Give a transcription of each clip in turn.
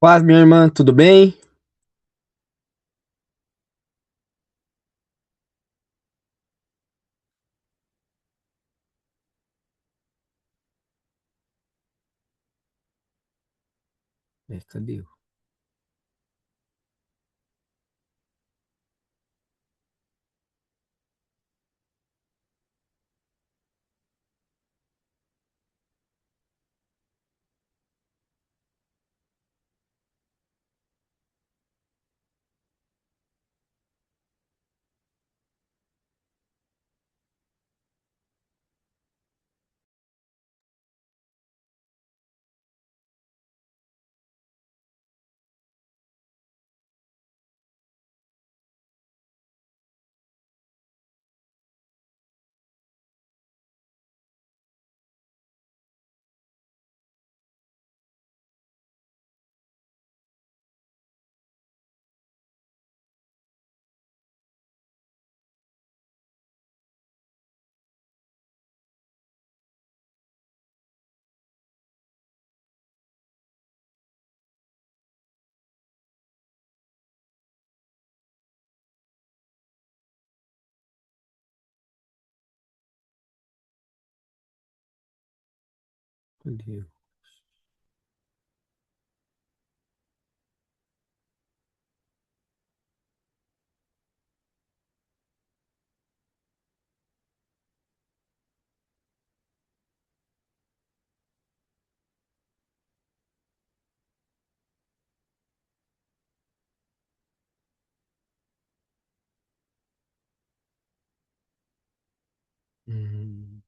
Paz, minha irmã, tudo bem? Cadê? Cadê? Hum,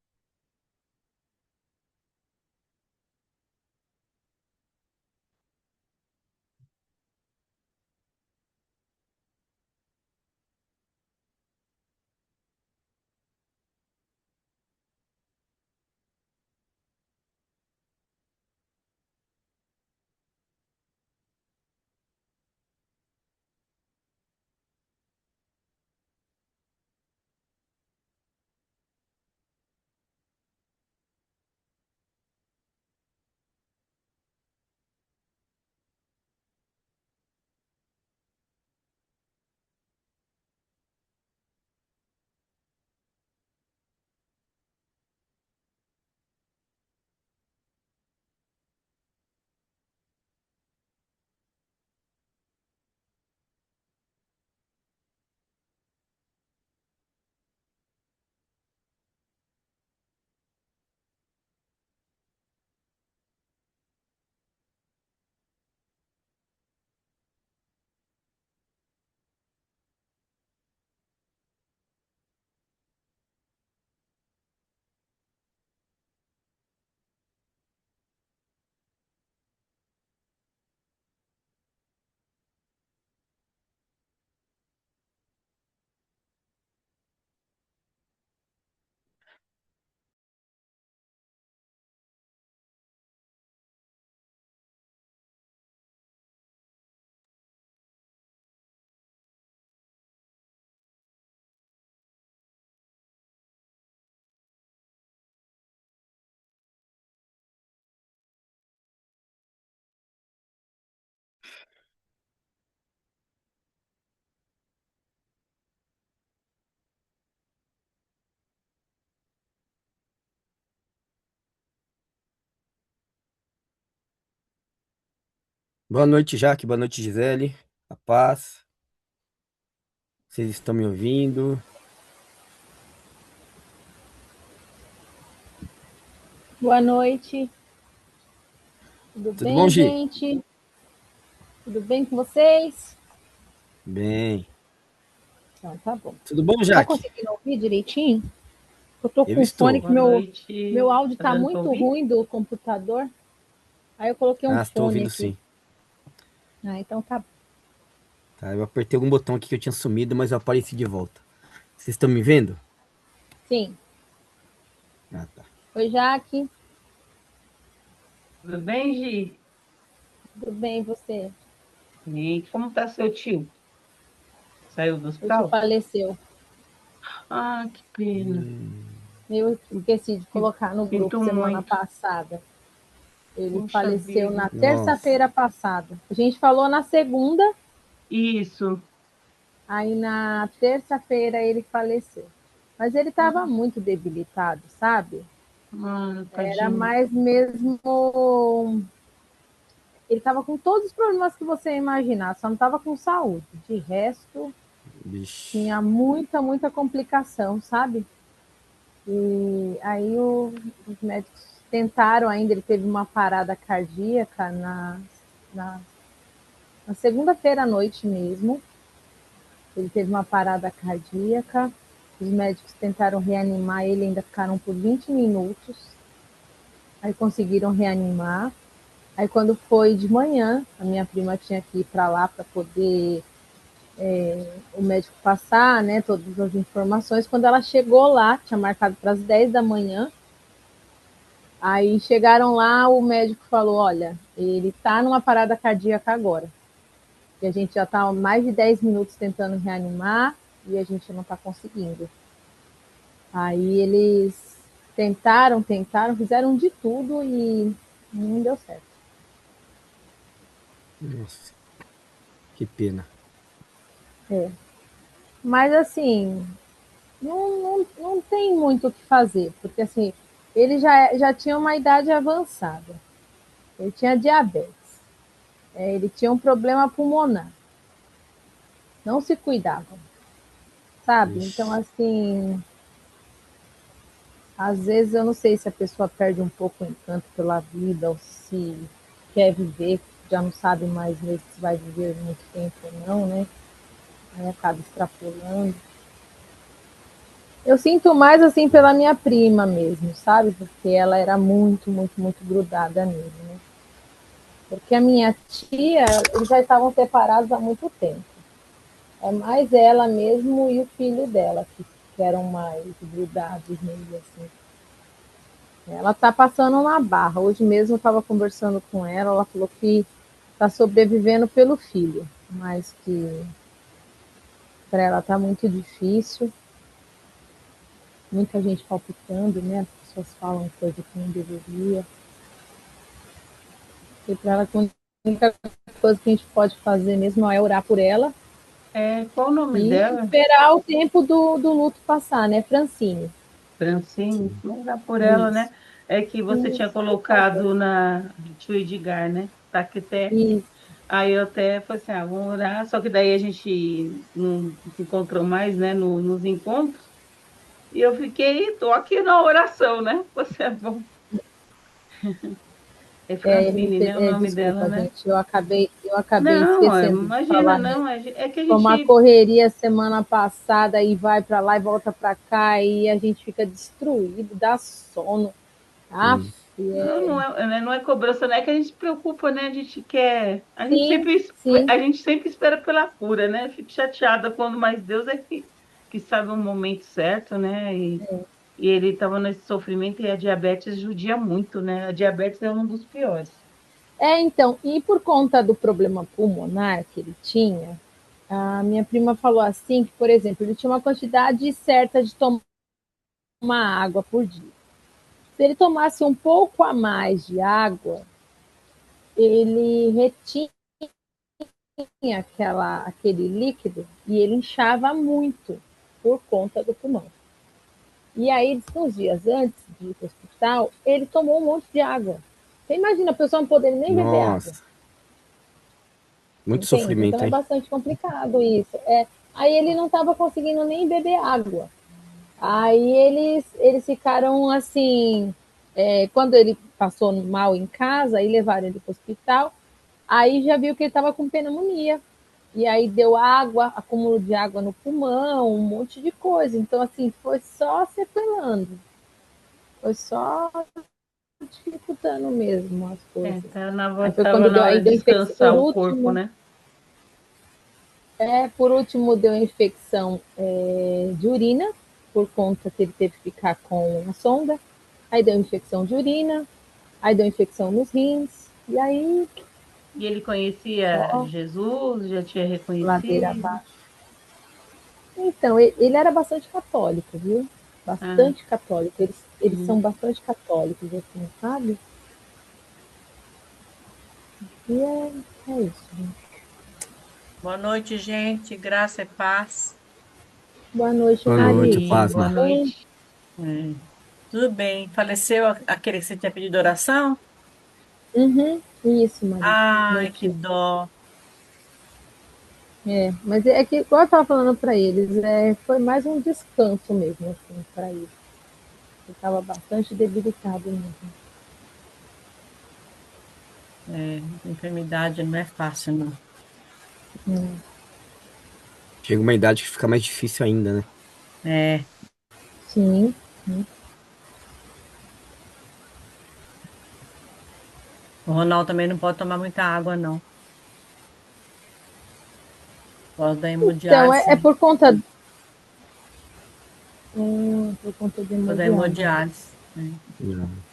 Boa noite, Jaque. Boa noite, Gisele. A paz. Vocês estão me ouvindo? Boa noite, tudo Tudo bom, bem, Gi? gente? Tudo bem com vocês? Bem. Então, tá bom. Tudo bom, Tá Jaque? conseguindo ouvir direitinho? Eu tô Eu com fone estou. que Boa meu noite. áudio Tá tá dando para muito ouvir? ruim do computador. Aí eu coloquei um Ah, estou fone ouvindo aqui. sim. Ah, então tá bom. Tá, eu apertei algum botão aqui que eu tinha sumido, mas eu apareci de volta. Vocês estão me vendo? Sim. Ah, tá. Oi, Jaque. Tudo bem, Gi? Tudo bem, e você? E como tá seu tio? Saiu do O tio hospital? faleceu. Ah, que pena. Eu esqueci de colocar no grupo Sinto semana muito. passada. Ele Puxa faleceu vida. na Nossa, terça-feira passada. A gente falou na segunda, Isso. aí na terça-feira ele faleceu. Mas ele estava muito debilitado, sabe? Era Tadinho. mais mesmo. Ele estava com todos os problemas que você imaginar, só não estava com saúde. De resto, bicho. tinha muita complicação, sabe? E aí os médicos tentaram ainda, ele teve uma parada cardíaca na, na segunda-feira à noite mesmo. Ele teve uma parada cardíaca. Os médicos tentaram reanimar ele, ainda ficaram por 20 minutos. Aí conseguiram reanimar. Aí quando foi de manhã, a minha prima tinha que ir para lá para poder o médico passar, né, todas as informações. Quando ela chegou lá, tinha marcado para as 10 da manhã. Aí chegaram lá, o médico falou: olha, ele está numa parada cardíaca agora. E a gente já está há mais de 10 minutos tentando reanimar e a gente não está conseguindo. Aí eles tentaram, fizeram de tudo e não deu certo. Nossa, que pena. É. Mas assim, não tem muito o que fazer, porque assim, ele já tinha uma idade avançada, ele tinha diabetes, ele tinha um problema pulmonar, não se cuidava, sabe? Então, Vixe. assim, às vezes eu não sei se a pessoa perde um pouco o encanto pela vida, ou se quer viver, já não sabe mais mesmo se vai viver muito tempo ou não, né? Aí acaba extrapolando. Eu sinto mais assim pela minha prima mesmo, sabe? Porque ela era muito grudada nele, né? Porque a minha tia, eles já estavam separados há muito tempo. É mais ela mesmo e o filho dela que eram mais grudados nele, assim. Ela tá passando uma barra. Hoje mesmo eu estava conversando com ela falou que está sobrevivendo pelo filho, mas que para ela tá muito difícil, muita gente palpitando, né? As pessoas falam coisa que não deveria. E para ela, a única coisa que a gente pode fazer mesmo é orar por ela Qual o nome e dela? esperar o tempo do luto passar, né, Francine? Francine, Sim. vamos dar por ela, né? Isso, É que você tinha isso, por favor. colocado na tio Edgar, né? Taqueté. Isso. Aí eu até falei assim, vamos orar. Só que daí a gente não se encontrou mais, né? Nos encontros. E eu fiquei, tô aqui na oração, né? Você é bom. É Francine, né? O nome dela, Desculpa, né? gente, eu acabei Não, esquecendo de imagina, falar não. mesmo. É que a Foi uma gente. correria semana passada e vai para lá e volta para cá e a gente fica destruído, dá sono. Aff, Sim. Não é cobrança, não é que a gente se preocupa, né? A gente quer. sim, sim. A gente sempre espera pela cura, né? Fico chateada quando, mas Deus é que sabe o momento certo, né? E ele estava nesse sofrimento e a diabetes judia muito, né? A diabetes é um dos piores. Então, e por conta do problema pulmonar que ele tinha, a minha prima falou assim que, por exemplo, ele tinha uma quantidade certa de tomar água por dia. Se ele tomasse um pouco a mais de água, ele retinha aquele líquido e ele inchava muito por conta do pulmão. E aí, uns dias antes de ir para o hospital, ele tomou um monte de água. Você imagina a pessoa não poder nem beber água, Nossa, muito entende? Então sofrimento, é hein? bastante complicado isso. Aí ele não estava conseguindo nem beber água. Aí eles ficaram assim, quando ele passou mal em casa, aí levaram ele para o hospital, aí já viu que ele estava com pneumonia. E aí deu água, acúmulo de água no pulmão, um monte de coisa. Então, assim, foi só sequelando, foi só dificultando mesmo as coisas. Aí foi Tava quando na hora de deu infecção, descansar o corpo, né? por último deu infecção de urina, por conta que ele teve que ficar com a sonda. Aí deu infecção de urina, aí deu infecção nos rins, e aí E ele conhecia só Jesus, já tinha ladeira reconhecido. abaixo. Então, ele era bastante católico, viu? Ah, Bastante católico. Eles são uhum. bastante católicos, assim, sabe? E é isso, gente. Boa noite, gente. Graça e paz. Boa noite, Boa noite, Maria. Amém. paz, Boa Tudo Mar. bem? noite. É, tudo bem. Faleceu aquele que você tinha pedido oração? Uhum, isso, Maria. Meu Ai, que tio. dó. É, mas é que, igual eu estava falando para eles, foi mais um descanso mesmo, assim, para ele. Ele estava bastante debilitado mesmo. É, enfermidade não é fácil, não. Chega uma idade que fica mais difícil ainda, né? É, Sim, o Ronaldo também não pode tomar muita água, não. Pode dar então, é hemodiálise. por conta de Pode dar hemodiálise. hemodiálise. Né? Não.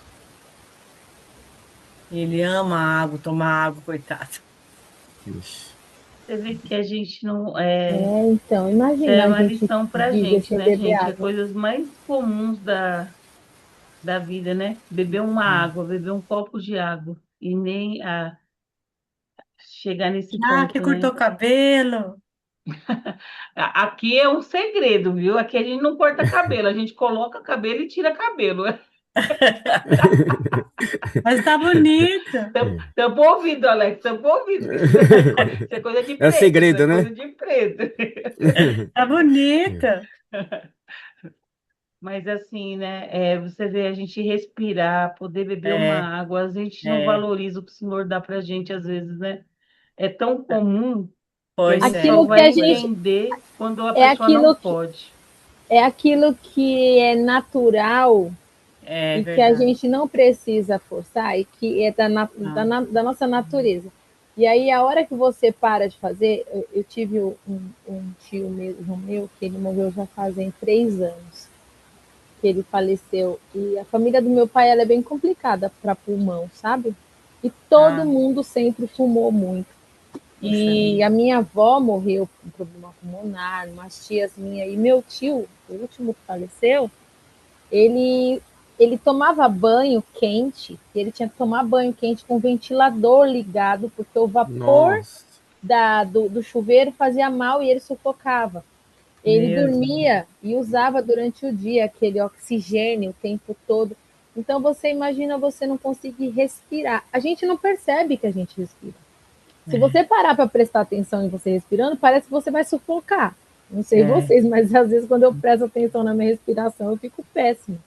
Ele ama a água, toma água, coitado. Ixi. Você vê que a gente não. Então, Isso imagina é a uma gente lição pra viver gente, sem né, beber gente? É água. coisas mais comuns da vida, né? Beber uma água, beber um copo de água. E nem chegar nesse Ah, que ponto, cortou né? o cabelo. Aqui é um segredo, viu? Aqui a gente não corta cabelo, a gente coloca cabelo e tira cabelo. Mas tá bonito. Tampa o ouvido, Alex, tampa o ouvido, que isso é coisa de É o preto, isso é segredo, coisa né? de preto. Tá bonito. Mas assim, né? Você vê a gente respirar, poder beber uma É, água, a gente não é. valoriza o que o Senhor dá pra gente às vezes, né? É tão comum que a Pois gente é, só Aquilo que vai a gente entender quando a é pessoa não aquilo que pode. é aquilo que é natural é e que a verdade. gente não precisa forçar e que é Não. da nossa natureza. E aí, a hora que você para de fazer, eu tive um tio meu, que ele morreu já fazem 3 anos, que ele faleceu. E a família do meu pai ela é bem complicada para pulmão, sabe? E todo Ah, mundo sempre fumou muito. puxa E vida. a minha avó morreu com problema pulmonar, umas tias minhas. E meu tio, o último que faleceu, ele, ele tomava banho quente, e ele tinha que tomar banho quente com o ventilador ligado, porque o vapor Nossa. do chuveiro fazia mal e ele sufocava. Ele Meu Deus. dormia e usava durante o dia aquele oxigênio o tempo todo. Então você imagina você não conseguir respirar. A gente não percebe que a gente respira. Se É, você parar para prestar atenção em você respirando, parece que você vai sufocar. Não sei é, vocês, mas às vezes quando eu presto atenção na minha respiração, eu fico péssimo.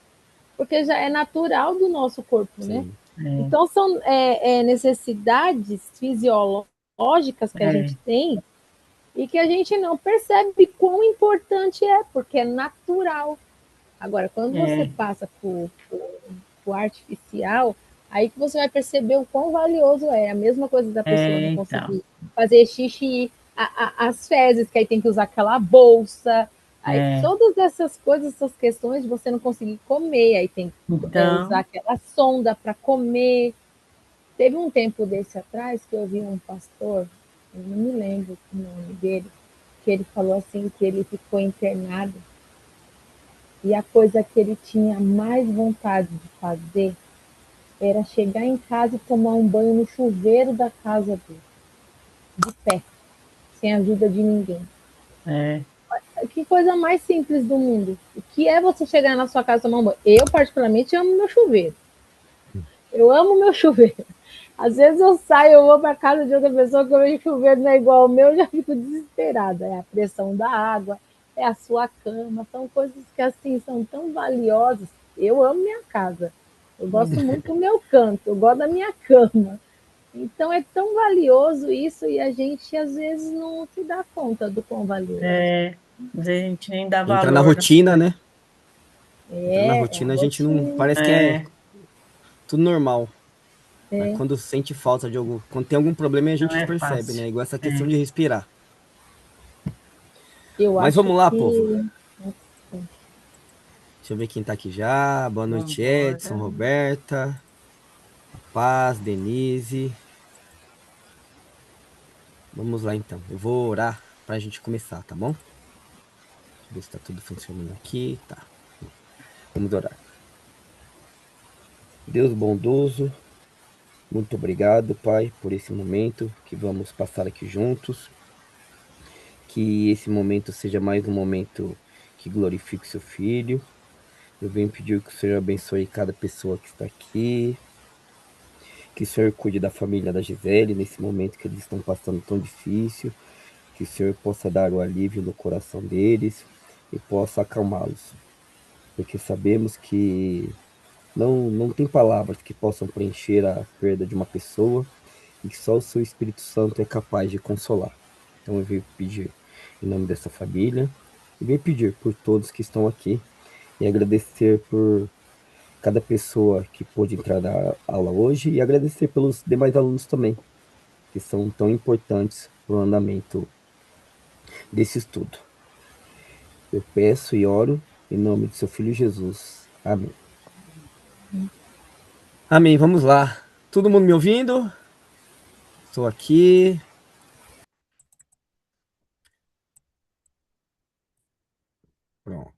Porque já é natural do nosso corpo, né? Sim. é, Então são necessidades fisiológicas que a gente é, tem e que a gente não percebe quão importante é, porque é natural. Agora, quando você é, passa por o artificial, aí que você vai perceber o quão valioso é. A mesma coisa da pessoa não então. conseguir fazer xixi, as fezes, que aí tem que usar aquela bolsa. Aí, É, todas essas coisas, essas questões de você não conseguir comer, aí tem que usar então, aquela sonda para comer. Teve um tempo desse atrás que eu vi um pastor, eu não me lembro o nome dele, que ele falou assim que ele ficou internado e a coisa que ele tinha mais vontade de fazer era chegar em casa e tomar um banho no chuveiro da casa dele, de pé, sem ajuda de ninguém. é, Que coisa mais simples do mundo. O que é você chegar na sua casa e tomar um banho? Eu, particularmente, amo meu chuveiro. Eu amo meu chuveiro. Às vezes eu saio, eu vou para casa de outra pessoa que eu vejo que o chuveiro não é igual ao meu, eu já fico desesperada. É a pressão da água, é a sua cama, são coisas que assim são tão valiosas. Eu amo minha casa. Eu gosto muito do meu canto, eu gosto da minha cama. Então é tão valioso isso e a gente às vezes não se dá conta do quão valioso. a gente nem dá Entra na valor nas rotina, coisas. né? Entra na É a rotina, a gente não. rotina. Parece que é É, tudo normal. Mas É, quando sente falta de algo. Quando tem algum problema, a não gente é percebe, fácil. né? Igual essa questão É, de respirar. eu Mas acho vamos lá, povo. que. Deixa eu ver quem tá aqui já. Boa noite, Vambora. Edson, Roberta, Paz, Denise. Vamos lá então. Eu vou orar pra gente começar, tá bom? Deixa eu ver se tá tudo funcionando aqui. Tá. Vamos orar. Deus bondoso, Muito obrigado, Pai, por esse momento que vamos passar aqui juntos. Que esse momento seja mais um momento que glorifique seu Filho. Eu venho pedir que o Senhor abençoe cada pessoa que está aqui. Que o Senhor cuide da família da Gisele nesse momento que eles estão passando tão difícil. Que o Senhor possa dar o alívio no coração deles e possa acalmá-los. Porque sabemos que não tem palavras que possam preencher a perda de uma pessoa e que só o seu Espírito Santo é capaz de consolar. Então eu venho pedir em nome dessa família e venho pedir por todos que estão aqui e agradecer por cada pessoa que pôde entrar na aula hoje e agradecer pelos demais alunos também, que são tão importantes para o andamento desse estudo. Eu peço e oro em nome de seu Filho Jesus. Amém. Amém, vamos lá. Todo mundo me ouvindo? Estou aqui. Pronto.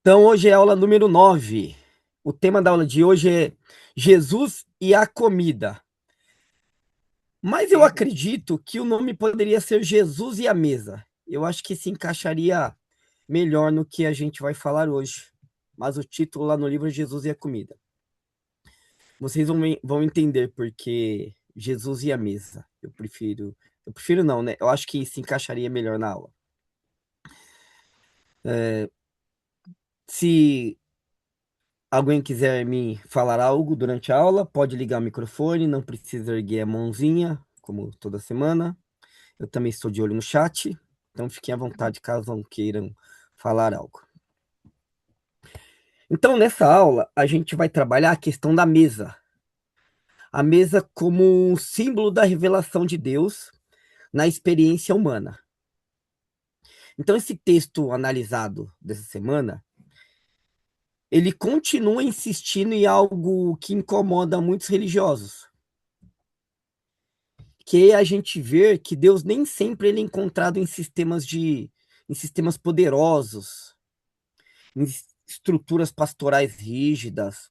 Então hoje é a aula número 9. O tema da aula de hoje é Jesus e a comida. Mas eu acredito que o nome poderia ser Jesus e a mesa. Eu acho que se encaixaria melhor no que a gente vai falar hoje. Mas o título lá no livro é Jesus e a comida. Vocês vão entender porque Jesus e a mesa. Eu prefiro não, né? Eu acho que se encaixaria melhor na aula. Se alguém quiser me falar algo durante a aula, pode ligar o microfone, não precisa erguer a mãozinha, como toda semana. Eu também estou de olho no chat, então fiquem à vontade caso queiram falar algo. Então, nessa aula, a gente vai trabalhar a questão da mesa. A mesa como um símbolo da revelação de Deus na experiência humana. Então, esse texto analisado dessa semana, ele continua insistindo em algo que incomoda muitos religiosos, que a gente vê que Deus nem sempre ele é encontrado em sistemas poderosos, em estruturas pastorais rígidas,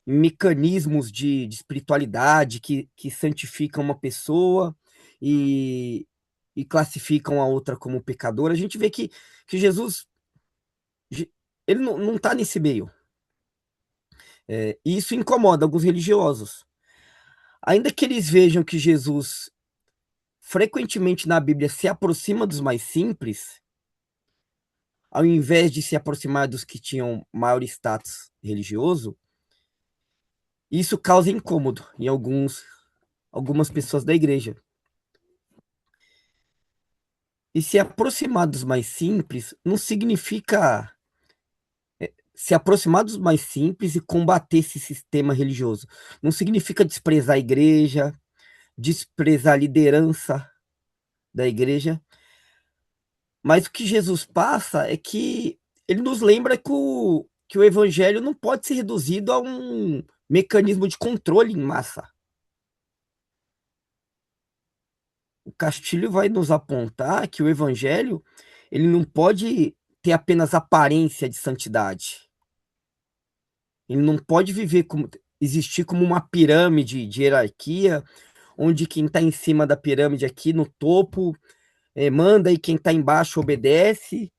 mecanismos de espiritualidade que santificam uma pessoa e, e classificam a outra como pecadora. A gente vê que Jesus ele não está nesse meio. E isso incomoda alguns religiosos. Ainda que eles vejam que Jesus frequentemente na Bíblia se aproxima dos mais simples, ao invés de se aproximar dos que tinham maior status religioso, isso causa incômodo em algumas pessoas da igreja. E se aproximar dos mais simples não significa se aproximar dos mais simples e combater esse sistema religioso. Não significa desprezar a igreja, desprezar a liderança da igreja. Mas o que Jesus passa é que ele nos lembra que o evangelho não pode ser reduzido a um mecanismo de controle em massa. O Castilho vai nos apontar que o evangelho ele não pode ter apenas aparência de santidade. Ele não pode existir como uma pirâmide de hierarquia, onde quem está em cima da pirâmide aqui no topo manda e quem está embaixo obedece.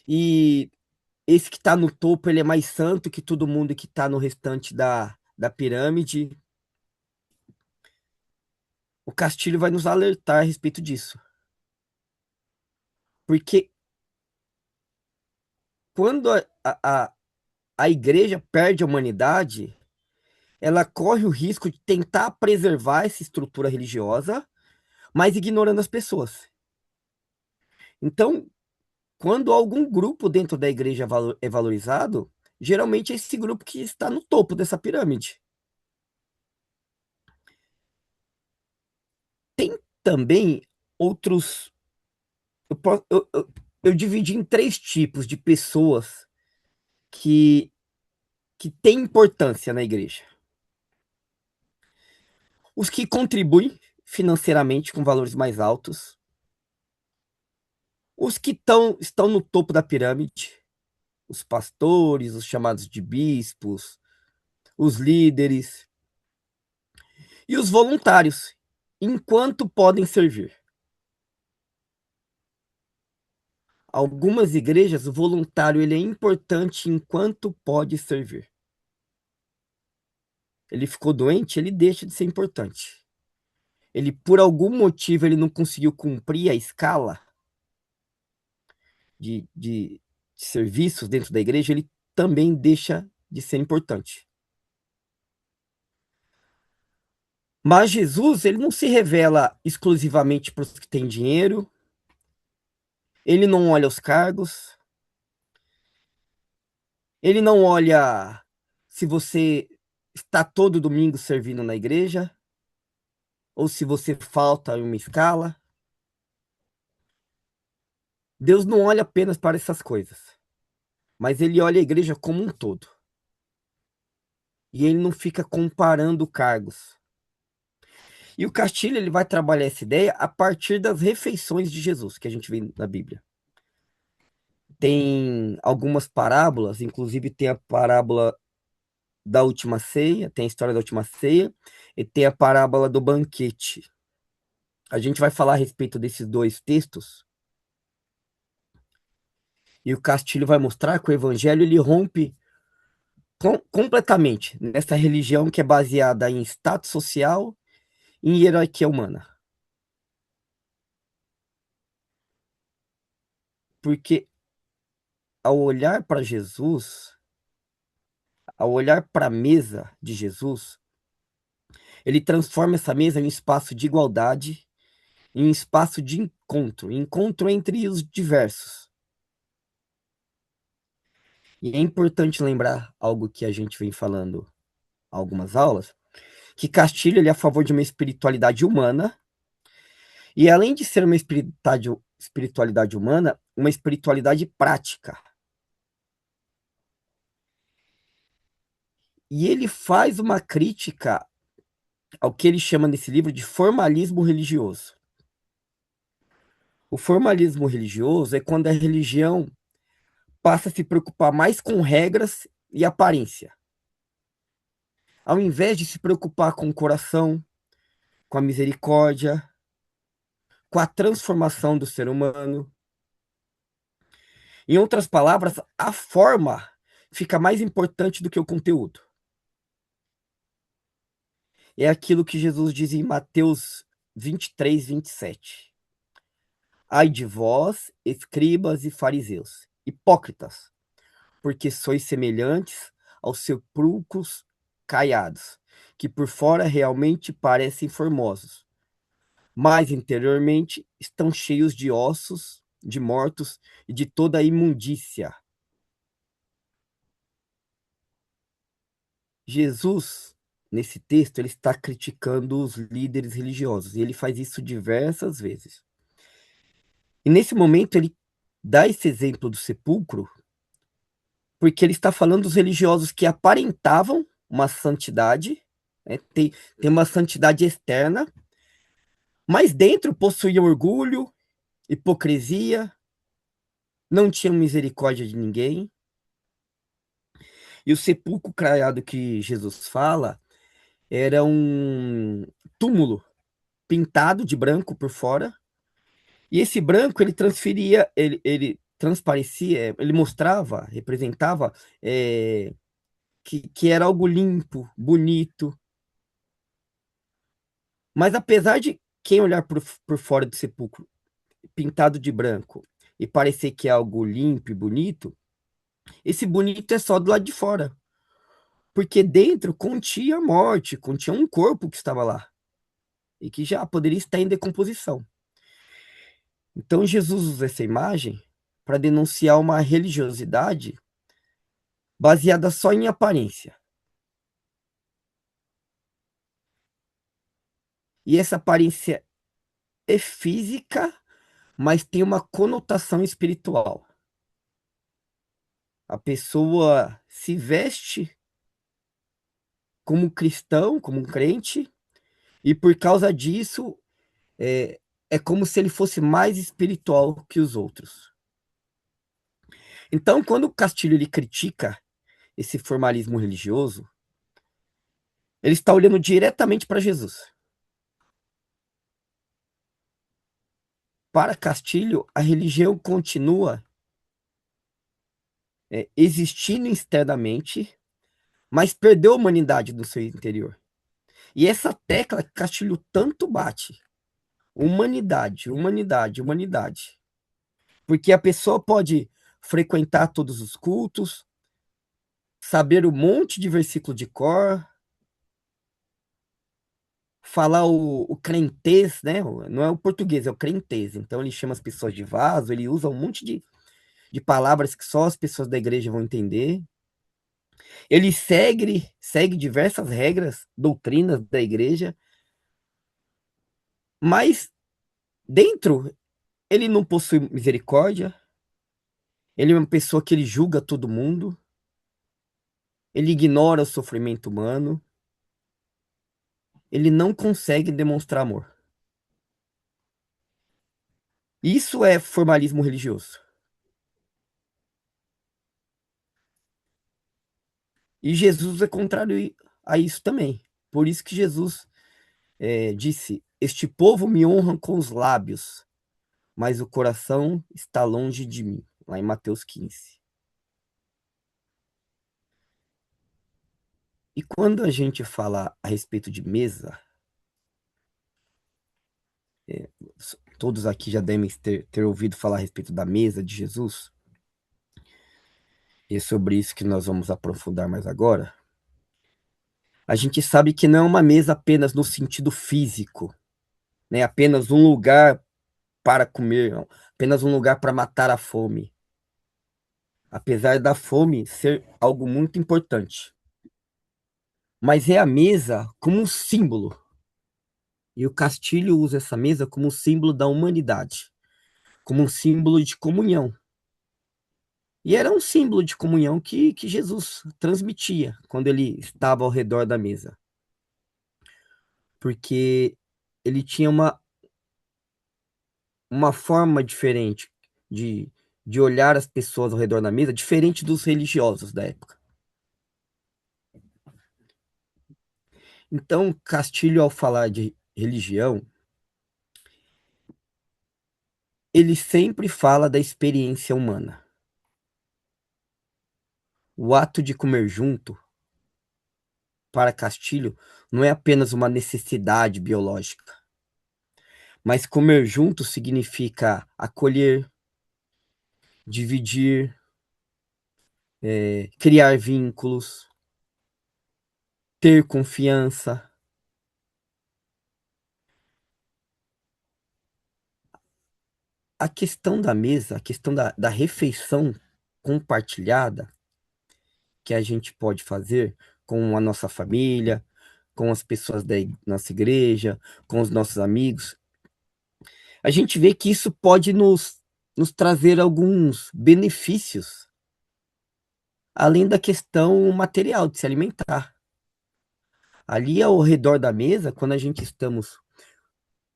E esse que está no topo ele é mais santo que todo mundo que está no restante da pirâmide. O Castilho vai nos alertar a respeito disso. Porque quando a igreja perde a humanidade, ela corre o risco de tentar preservar essa estrutura religiosa, mas ignorando as pessoas. Então, quando algum grupo dentro da igreja é valorizado, geralmente é esse grupo que está no topo dessa pirâmide. Tem também outros. Eu dividi em 3 tipos de pessoas que, que têm importância na igreja. Os que contribuem financeiramente com valores mais altos, os que estão no topo da pirâmide, os pastores, os chamados de bispos, os líderes e os voluntários, enquanto podem servir. Algumas igrejas, o voluntário ele é importante enquanto pode servir. Ele ficou doente, ele deixa de ser importante. Ele, por algum motivo, ele não conseguiu cumprir a escala de serviços dentro da igreja, ele também deixa de ser importante. Mas Jesus, ele não se revela exclusivamente para os que têm dinheiro, ele não olha os cargos, ele não olha se você está todo domingo servindo na igreja, ou se você falta em uma escala. Deus não olha apenas para essas coisas, mas ele olha a igreja como um todo. E ele não fica comparando cargos. E o Castilho ele vai trabalhar essa ideia a partir das refeições de Jesus, que a gente vê na Bíblia. Tem algumas parábolas, inclusive tem a parábola da última ceia, tem a história da última ceia, e tem a parábola do banquete. A gente vai falar a respeito desses dois textos, e o Castilho vai mostrar que o evangelho ele rompe completamente nessa religião que é baseada em status social e em hierarquia humana. Porque ao olhar para Jesus, ao olhar para a mesa de Jesus, ele transforma essa mesa em um espaço de igualdade, em um espaço de encontro entre os diversos. E é importante lembrar algo que a gente vem falando há algumas aulas, que Castilho ele é a favor de uma espiritualidade humana, e além de ser uma espiritualidade humana, uma espiritualidade prática. E ele faz uma crítica ao que ele chama nesse livro de formalismo religioso. O formalismo religioso é quando a religião passa a se preocupar mais com regras e aparência, ao invés de se preocupar com o coração, com a misericórdia, com a transformação do ser humano. Em outras palavras, a forma fica mais importante do que o conteúdo. É aquilo que Jesus diz em Mateus 23, 27. Ai de vós, escribas e fariseus, hipócritas, porque sois semelhantes aos sepulcros caiados, que por fora realmente parecem formosos, mas interiormente estão cheios de ossos, de mortos e de toda a imundícia. Jesus, nesse texto, ele está criticando os líderes religiosos, e ele faz isso diversas vezes. E nesse momento ele dá esse exemplo do sepulcro, porque ele está falando dos religiosos que aparentavam uma santidade, né? Tem uma santidade externa, mas dentro possuíam orgulho, hipocrisia, não tinham misericórdia de ninguém. E o sepulcro caiado que Jesus fala era um túmulo pintado de branco por fora, e esse branco ele transferia, ele transparecia, ele mostrava, representava que era algo limpo, bonito. Mas apesar de quem olhar por fora do sepulcro pintado de branco e parecer que é algo limpo e bonito, esse bonito é só do lado de fora. Porque dentro continha a morte, continha um corpo que estava lá e que já poderia estar em decomposição. Então Jesus usa essa imagem para denunciar uma religiosidade baseada só em aparência. E essa aparência é física, mas tem uma conotação espiritual. A pessoa se veste como cristão, como um crente, e por causa disso é como se ele fosse mais espiritual que os outros. Então, quando o Castilho ele critica esse formalismo religioso, ele está olhando diretamente para Jesus. Para Castilho, a religião continua existindo externamente, mas perdeu a humanidade do seu interior. E essa tecla que Castilho tanto bate, humanidade, humanidade, humanidade. Porque a pessoa pode frequentar todos os cultos, saber um monte de versículo de cor, falar o crentez, né? Não é o português, é o crentez. Então ele chama as pessoas de vaso, ele usa um monte de palavras que só as pessoas da igreja vão entender. Ele segue diversas regras, doutrinas da igreja, mas dentro ele não possui misericórdia, ele é uma pessoa que ele julga todo mundo, ele ignora o sofrimento humano, ele não consegue demonstrar amor. Isso é formalismo religioso. E Jesus é contrário a isso também. Por isso que Jesus disse: Este povo me honra com os lábios, mas o coração está longe de mim. Lá em Mateus 15. E quando a gente fala a respeito de mesa, todos aqui já devem ter ouvido falar a respeito da mesa de Jesus, e é sobre isso que nós vamos aprofundar mais agora. A gente sabe que não é uma mesa apenas no sentido físico, né? Apenas um lugar para comer, não. Apenas um lugar para matar a fome. Apesar da fome ser algo muito importante. Mas é a mesa como um símbolo. E o Castilho usa essa mesa como um símbolo da humanidade, como um símbolo de comunhão. E era um símbolo de comunhão que Jesus transmitia quando ele estava ao redor da mesa. Porque ele tinha uma forma diferente de olhar as pessoas ao redor da mesa, diferente dos religiosos da época. Então, Castilho, ao falar de religião, ele sempre fala da experiência humana. O ato de comer junto, para Castilho, não é apenas uma necessidade biológica, mas comer junto significa acolher, dividir, criar vínculos, ter confiança. A questão da mesa, a questão da refeição compartilhada que a gente pode fazer com a nossa família, com as pessoas da nossa igreja, com os nossos amigos, a gente vê que isso pode nos trazer alguns benefícios, além da questão material de se alimentar. Ali ao redor da mesa, quando a gente estamos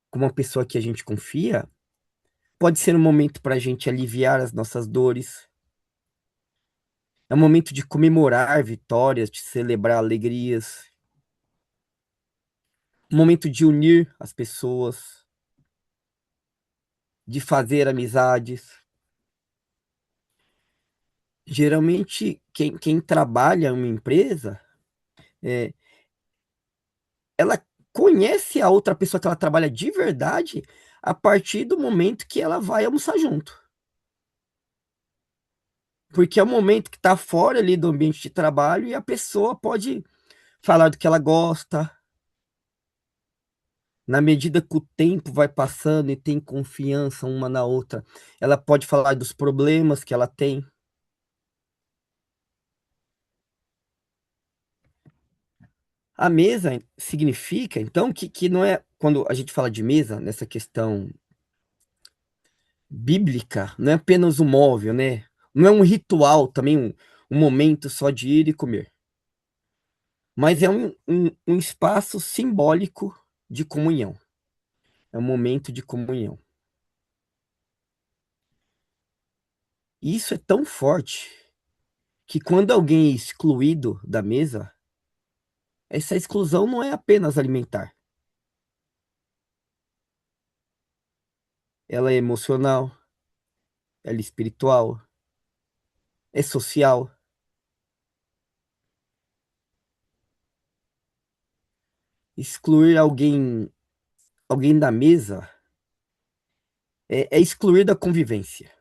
com uma pessoa que a gente confia, pode ser um momento para a gente aliviar as nossas dores. É um momento de comemorar vitórias, de celebrar alegrias. Um momento de unir as pessoas, de fazer amizades. Geralmente, quem trabalha em uma empresa, é, ela conhece a outra pessoa que ela trabalha de verdade a partir do momento que ela vai almoçar junto. Porque é o momento que está fora ali do ambiente de trabalho e a pessoa pode falar do que ela gosta. Na medida que o tempo vai passando e tem confiança uma na outra, ela pode falar dos problemas que ela tem. A mesa significa, então, que não é, quando a gente fala de mesa, nessa questão bíblica, não é apenas um móvel, né? Não é um ritual, também um momento só de ir e comer. Mas é um espaço simbólico de comunhão. É um momento de comunhão. E isso é tão forte que quando alguém é excluído da mesa, essa exclusão não é apenas alimentar, ela é emocional, ela é espiritual, é social. Excluir alguém da mesa é excluir da convivência.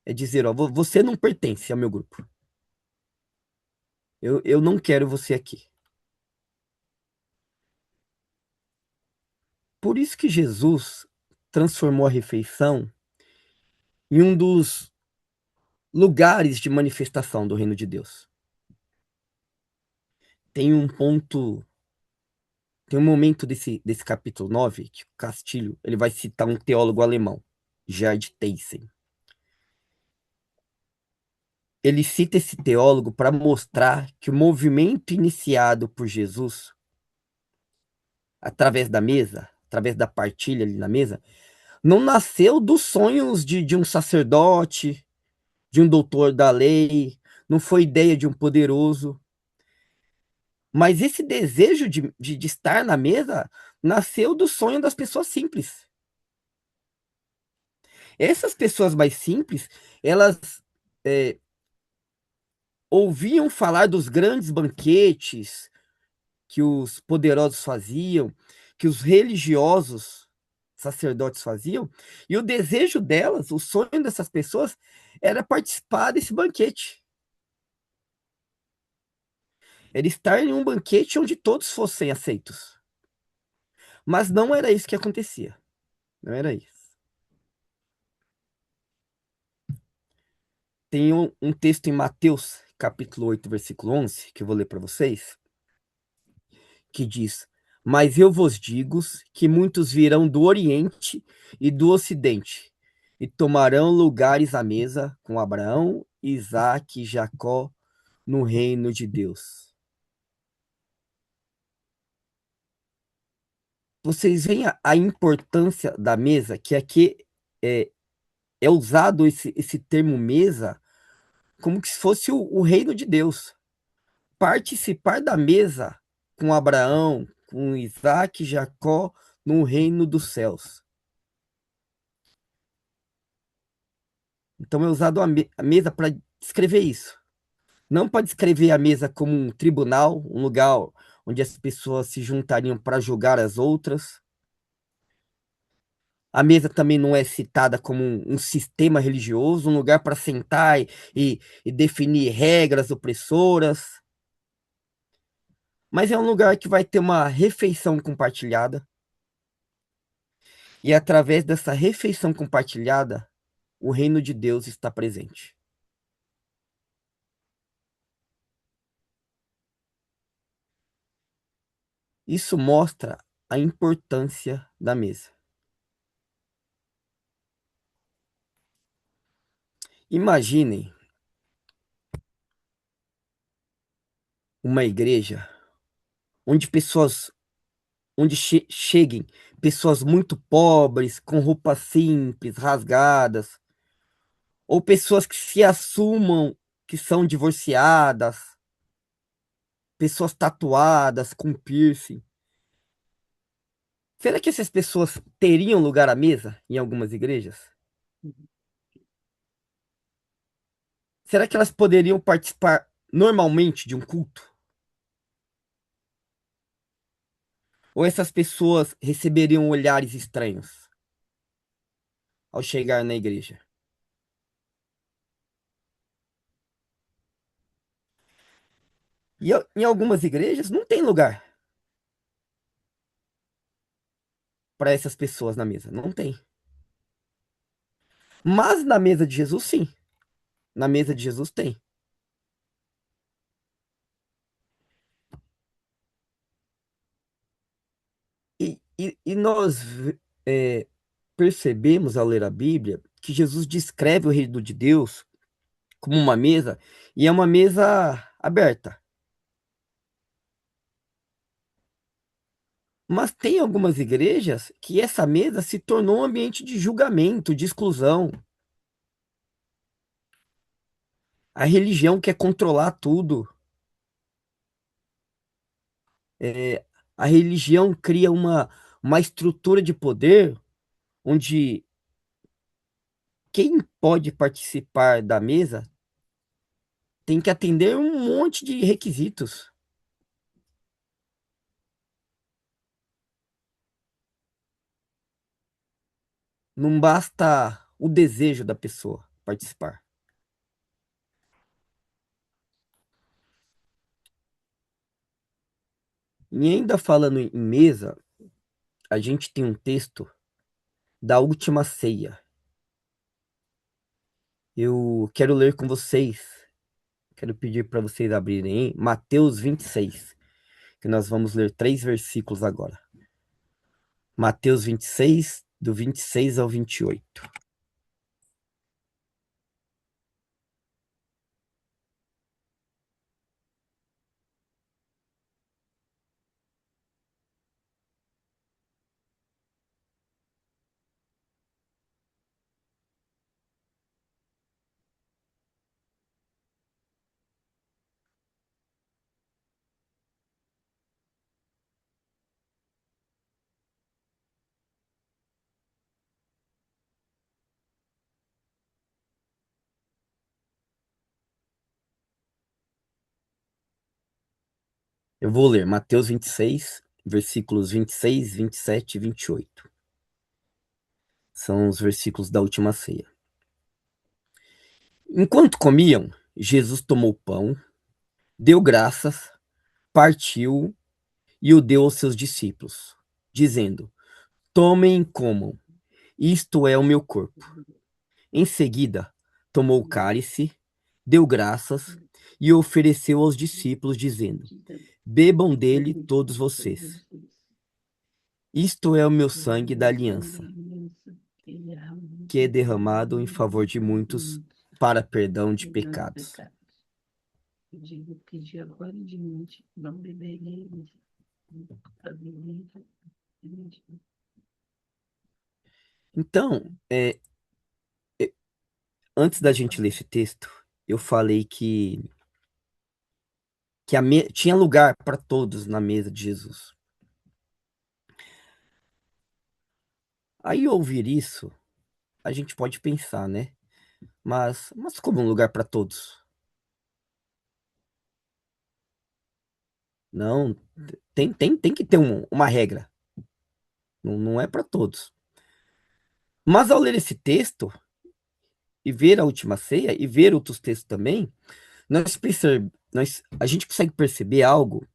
É dizer, ó, você não pertence ao meu grupo. Eu não quero você aqui. Por isso que Jesus transformou a refeição em um dos lugares de manifestação do reino de Deus. Tem um ponto, tem um momento desse capítulo 9 que o Castilho ele vai citar um teólogo alemão, Gerd Theissen. Ele cita esse teólogo para mostrar que o movimento iniciado por Jesus, através da mesa, através da partilha ali na mesa, não nasceu dos sonhos de um sacerdote, de um doutor da lei, não foi ideia de um poderoso, mas esse desejo de estar na mesa nasceu do sonho das pessoas simples. Essas pessoas mais simples, elas é, ouviam falar dos grandes banquetes que os poderosos faziam, que os religiosos sacerdotes faziam, e o desejo delas, o sonho dessas pessoas, era participar desse banquete. Era estar em um banquete onde todos fossem aceitos. Mas não era isso que acontecia. Não era isso. Tem um texto em Mateus, capítulo 8, versículo 11, que eu vou ler para vocês, que diz: Mas eu vos digo que muitos virão do Oriente e do Ocidente, e tomarão lugares à mesa com Abraão, Isaque e Jacó no reino de Deus. Vocês veem a importância da mesa, que aqui é usado esse termo mesa como se fosse o reino de Deus. Participar da mesa com Abraão, com Isaac e Jacó no reino dos céus. Então é usado a mesa para descrever isso. Não para descrever a mesa como um tribunal, um lugar onde as pessoas se juntariam para julgar as outras. A mesa também não é citada como um sistema religioso, um lugar para sentar e definir regras opressoras. Mas é um lugar que vai ter uma refeição compartilhada. E através dessa refeição compartilhada, o reino de Deus está presente. Isso mostra a importância da mesa. Imaginem uma igreja onde cheguem pessoas muito pobres, com roupas simples, rasgadas, ou pessoas que se assumam que são divorciadas, pessoas tatuadas com piercing. Será que essas pessoas teriam lugar à mesa em algumas igrejas? Será que elas poderiam participar normalmente de um culto? Ou essas pessoas receberiam olhares estranhos ao chegar na igreja? E em algumas igrejas não tem lugar para essas pessoas na mesa, não tem. Mas na mesa de Jesus, sim. Na mesa de Jesus tem. E nós é, percebemos ao ler a Bíblia que Jesus descreve o reino de Deus como uma mesa, e é uma mesa aberta. Mas tem algumas igrejas que essa mesa se tornou um ambiente de julgamento, de exclusão. A religião quer controlar tudo. É, a religião cria uma estrutura de poder onde quem pode participar da mesa tem que atender um monte de requisitos. Não basta o desejo da pessoa participar. E ainda falando em mesa, a gente tem um texto da última ceia. Eu quero ler com vocês, quero pedir para vocês abrirem em Mateus 26, que nós vamos ler 3 versículos agora. Mateus 26, do 26 ao 28. Eu vou ler Mateus 26, versículos 26, 27 e 28. São os versículos da última ceia. Enquanto comiam, Jesus tomou pão, deu graças, partiu e o deu aos seus discípulos, dizendo: Tomem e comam, isto é o meu corpo. Em seguida, tomou o cálice, deu graças e o ofereceu aos discípulos, dizendo: Bebam dele todos vocês. Isto é o meu sangue da aliança, que é derramado em favor de muitos para perdão de pecados. Eu digo que de agora em diante não beberemos a bebida. Então, antes da gente ler esse texto, eu falei que tinha lugar para todos na mesa de Jesus. Aí, ao ouvir isso, a gente pode pensar, né? Mas como um lugar para todos? Não, tem que ter uma regra. Não, não é para todos. Mas ao ler esse texto e ver a última ceia e ver outros textos também, a gente consegue perceber algo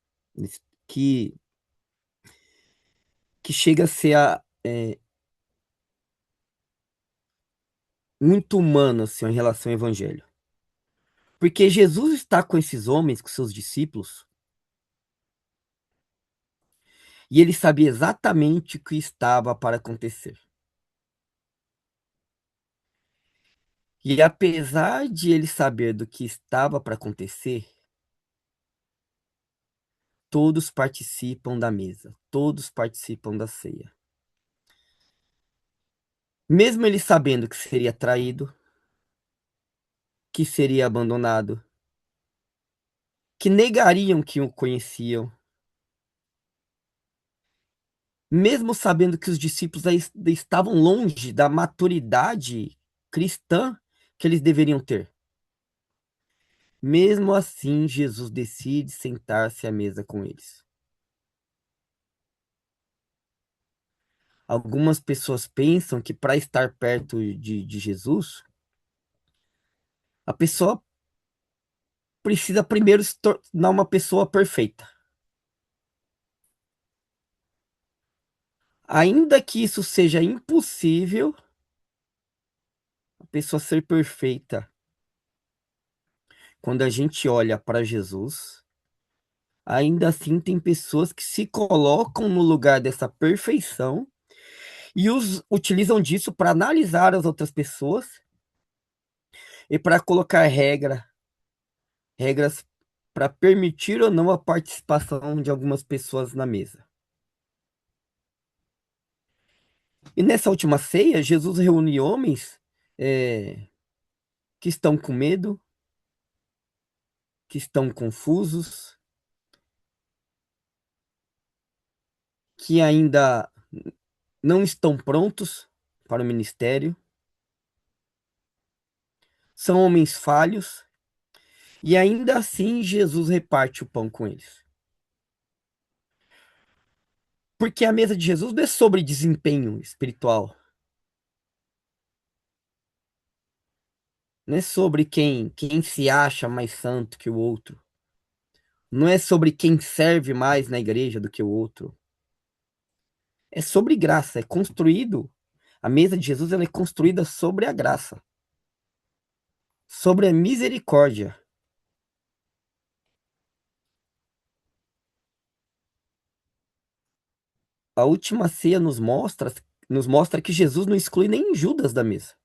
que, que chega a ser muito humano assim, em relação ao evangelho. Porque Jesus está com esses homens, com seus discípulos, e ele sabia exatamente o que estava para acontecer. E apesar de ele saber do que estava para acontecer, todos participam da mesa, todos participam da ceia. Mesmo ele sabendo que seria traído, que seria abandonado, que negariam que o conheciam, mesmo sabendo que os discípulos estavam longe da maturidade cristã que eles deveriam ter. Mesmo assim, Jesus decide sentar-se à mesa com eles. Algumas pessoas pensam que para estar perto de Jesus, a pessoa precisa primeiro se tornar uma pessoa perfeita. Ainda que isso seja impossível, a pessoa ser perfeita, quando a gente olha para Jesus, ainda assim tem pessoas que se colocam no lugar dessa perfeição e utilizam disso para analisar as outras pessoas e para colocar regras para permitir ou não a participação de algumas pessoas na mesa. E nessa última ceia, Jesus reúne homens que estão com medo, que estão confusos, que ainda não estão prontos para o ministério, são homens falhos, e ainda assim Jesus reparte o pão com eles. Porque a mesa de Jesus não é sobre desempenho espiritual, não é sobre quem se acha mais santo que o outro, não é sobre quem serve mais na igreja do que o outro. É sobre graça, é construído. A mesa de Jesus ela é construída sobre a graça, sobre a misericórdia. A última ceia nos mostra que Jesus não exclui nem Judas da mesa.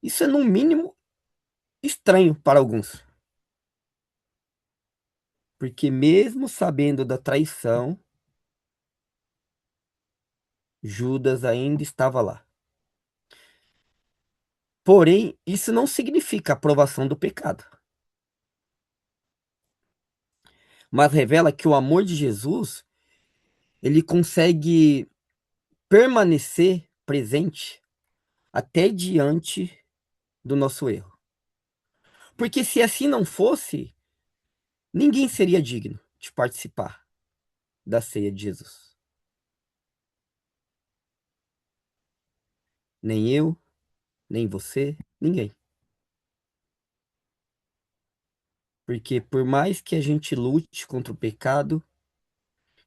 Isso é, no mínimo, estranho para alguns. Porque, mesmo sabendo da traição, Judas ainda estava lá. Porém, isso não significa aprovação do pecado, mas revela que o amor de Jesus, ele consegue permanecer presente até diante do nosso erro. Porque se assim não fosse, ninguém seria digno de participar da ceia de Jesus. Nem eu, nem você, ninguém. Porque por mais que a gente lute contra o pecado,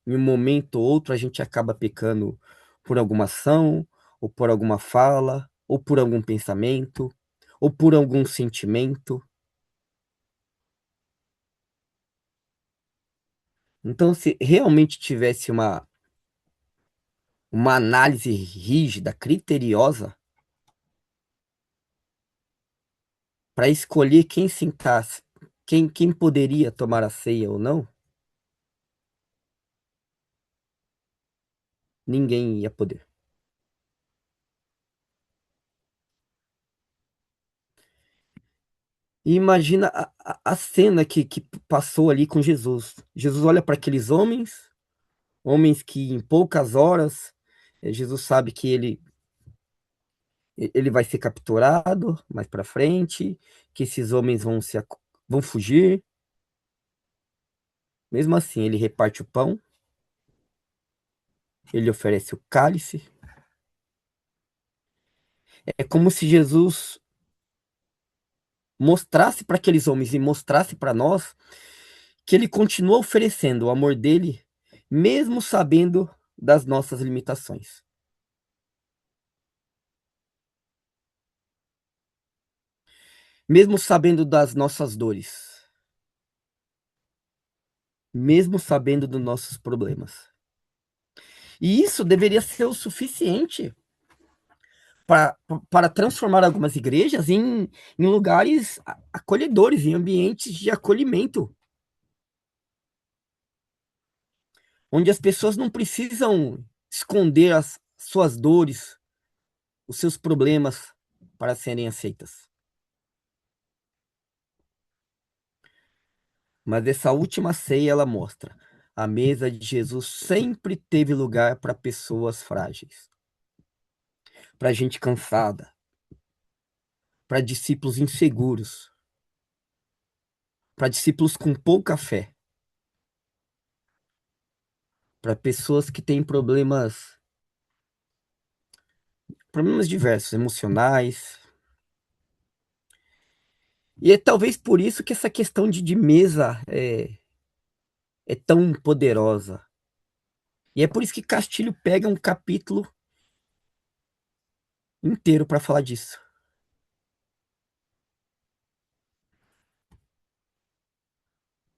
em um momento ou outro a gente acaba pecando por alguma ação, ou por alguma fala, ou por algum pensamento, ou por algum sentimento. Então, se realmente tivesse uma análise rígida, criteriosa, para escolher quem sentasse, quem poderia tomar a ceia ou não, ninguém ia poder. E imagina a cena que passou ali com Jesus. Jesus olha para aqueles homens que em poucas horas, Jesus sabe que ele vai ser capturado mais para frente, que esses homens vão fugir. Mesmo assim, ele reparte o pão, ele oferece o cálice. É como se Jesus mostrasse para aqueles homens e mostrasse para nós que ele continua oferecendo o amor dele, mesmo sabendo das nossas limitações. Mesmo sabendo das nossas dores, mesmo sabendo dos nossos problemas. E isso deveria ser o suficiente para transformar algumas igrejas em lugares acolhedores, em ambientes de acolhimento, onde as pessoas não precisam esconder as suas dores, os seus problemas para serem aceitas. Mas essa última ceia ela mostra: a mesa de Jesus sempre teve lugar para pessoas frágeis, para gente cansada, para discípulos inseguros, para discípulos com pouca fé, para pessoas que têm problemas diversos, emocionais. E é talvez por isso que essa questão de mesa é tão poderosa. E é por isso que Castilho pega um capítulo inteiro para falar disso.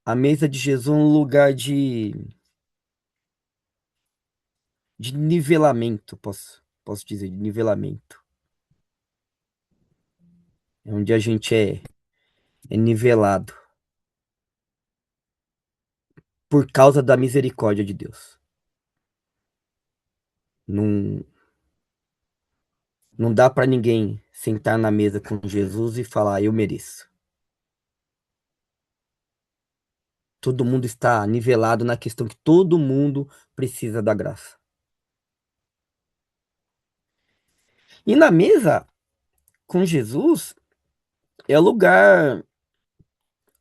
A mesa de Jesus é um lugar de nivelamento, posso dizer, de nivelamento. É onde a gente é nivelado por causa da misericórdia de Deus. Num, Não dá para ninguém sentar na mesa com Jesus e falar, eu mereço. Todo mundo está nivelado na questão que todo mundo precisa da graça. E na mesa com Jesus é o lugar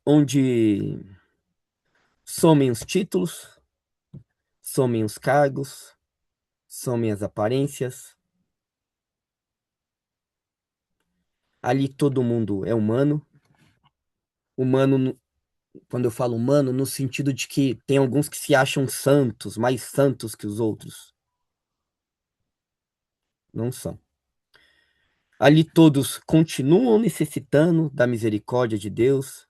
onde somem os títulos, somem os cargos, somem as aparências. Ali todo mundo é humano. Humano, quando eu falo humano, no sentido de que tem alguns que se acham santos, mais santos que os outros. Não são. Ali todos continuam necessitando da misericórdia de Deus.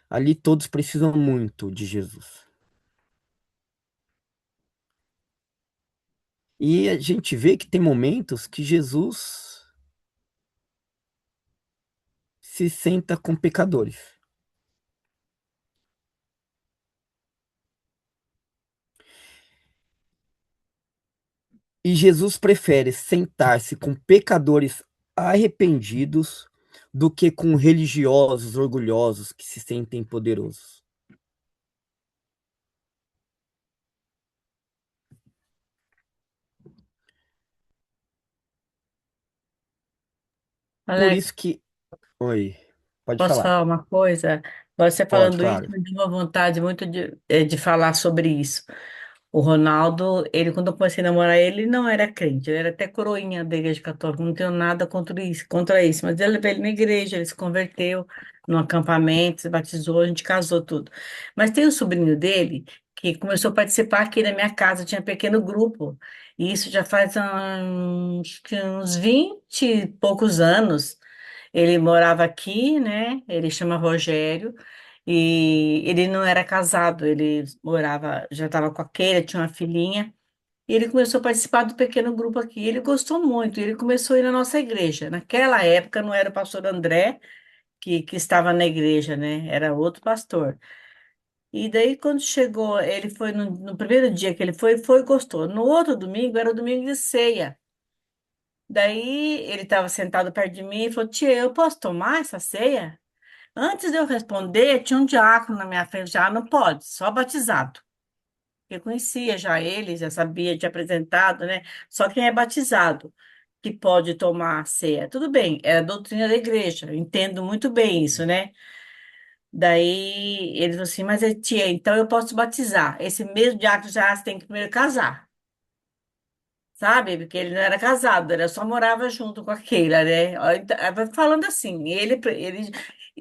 Ali todos precisam muito de Jesus. E a gente vê que tem momentos que Jesus se senta com pecadores. E Jesus prefere sentar-se com pecadores arrependidos do que com religiosos orgulhosos que se sentem poderosos. Por Alex, isso que. Oi, pode posso falar. falar uma coisa? Você Pode, falando isso, claro. me deu uma vontade muito de falar sobre isso. O Ronaldo, ele, quando eu comecei a namorar ele, não era crente, ele era até coroinha da igreja católica, não tenho nada contra isso, mas eu levei ele na igreja, ele se converteu no acampamento, se batizou, a gente casou tudo. Mas tem o sobrinho dele que começou a participar aqui na minha casa, tinha um pequeno grupo, e isso já faz acho que uns 20 e poucos anos. Ele morava aqui, né? Ele chama Rogério. E ele não era casado, ele morava, já estava com a Keila, tinha uma filhinha, e ele começou a participar do pequeno grupo aqui. Ele gostou muito, ele começou a ir na nossa igreja. Naquela época não era o pastor André que estava na igreja, né? Era outro pastor. E daí, quando chegou, ele foi no primeiro dia que ele foi e gostou. No outro domingo, era o domingo de ceia. Daí, ele estava sentado perto de mim e falou: Tia, eu posso tomar essa ceia? Antes de eu responder, tinha um diácono na minha frente, já não pode, só batizado. Eu conhecia já ele, já sabia, tinha apresentado, né? Só quem é batizado que pode tomar a ceia. Tudo bem, é a doutrina da igreja, eu entendo muito bem isso, né? Daí ele falou assim, mas tia, então eu posso batizar. Esse mesmo diácono já tem que primeiro casar, sabe? Porque ele não era casado, ele só morava junto com a Keila, né? Ó, então, vai falando assim,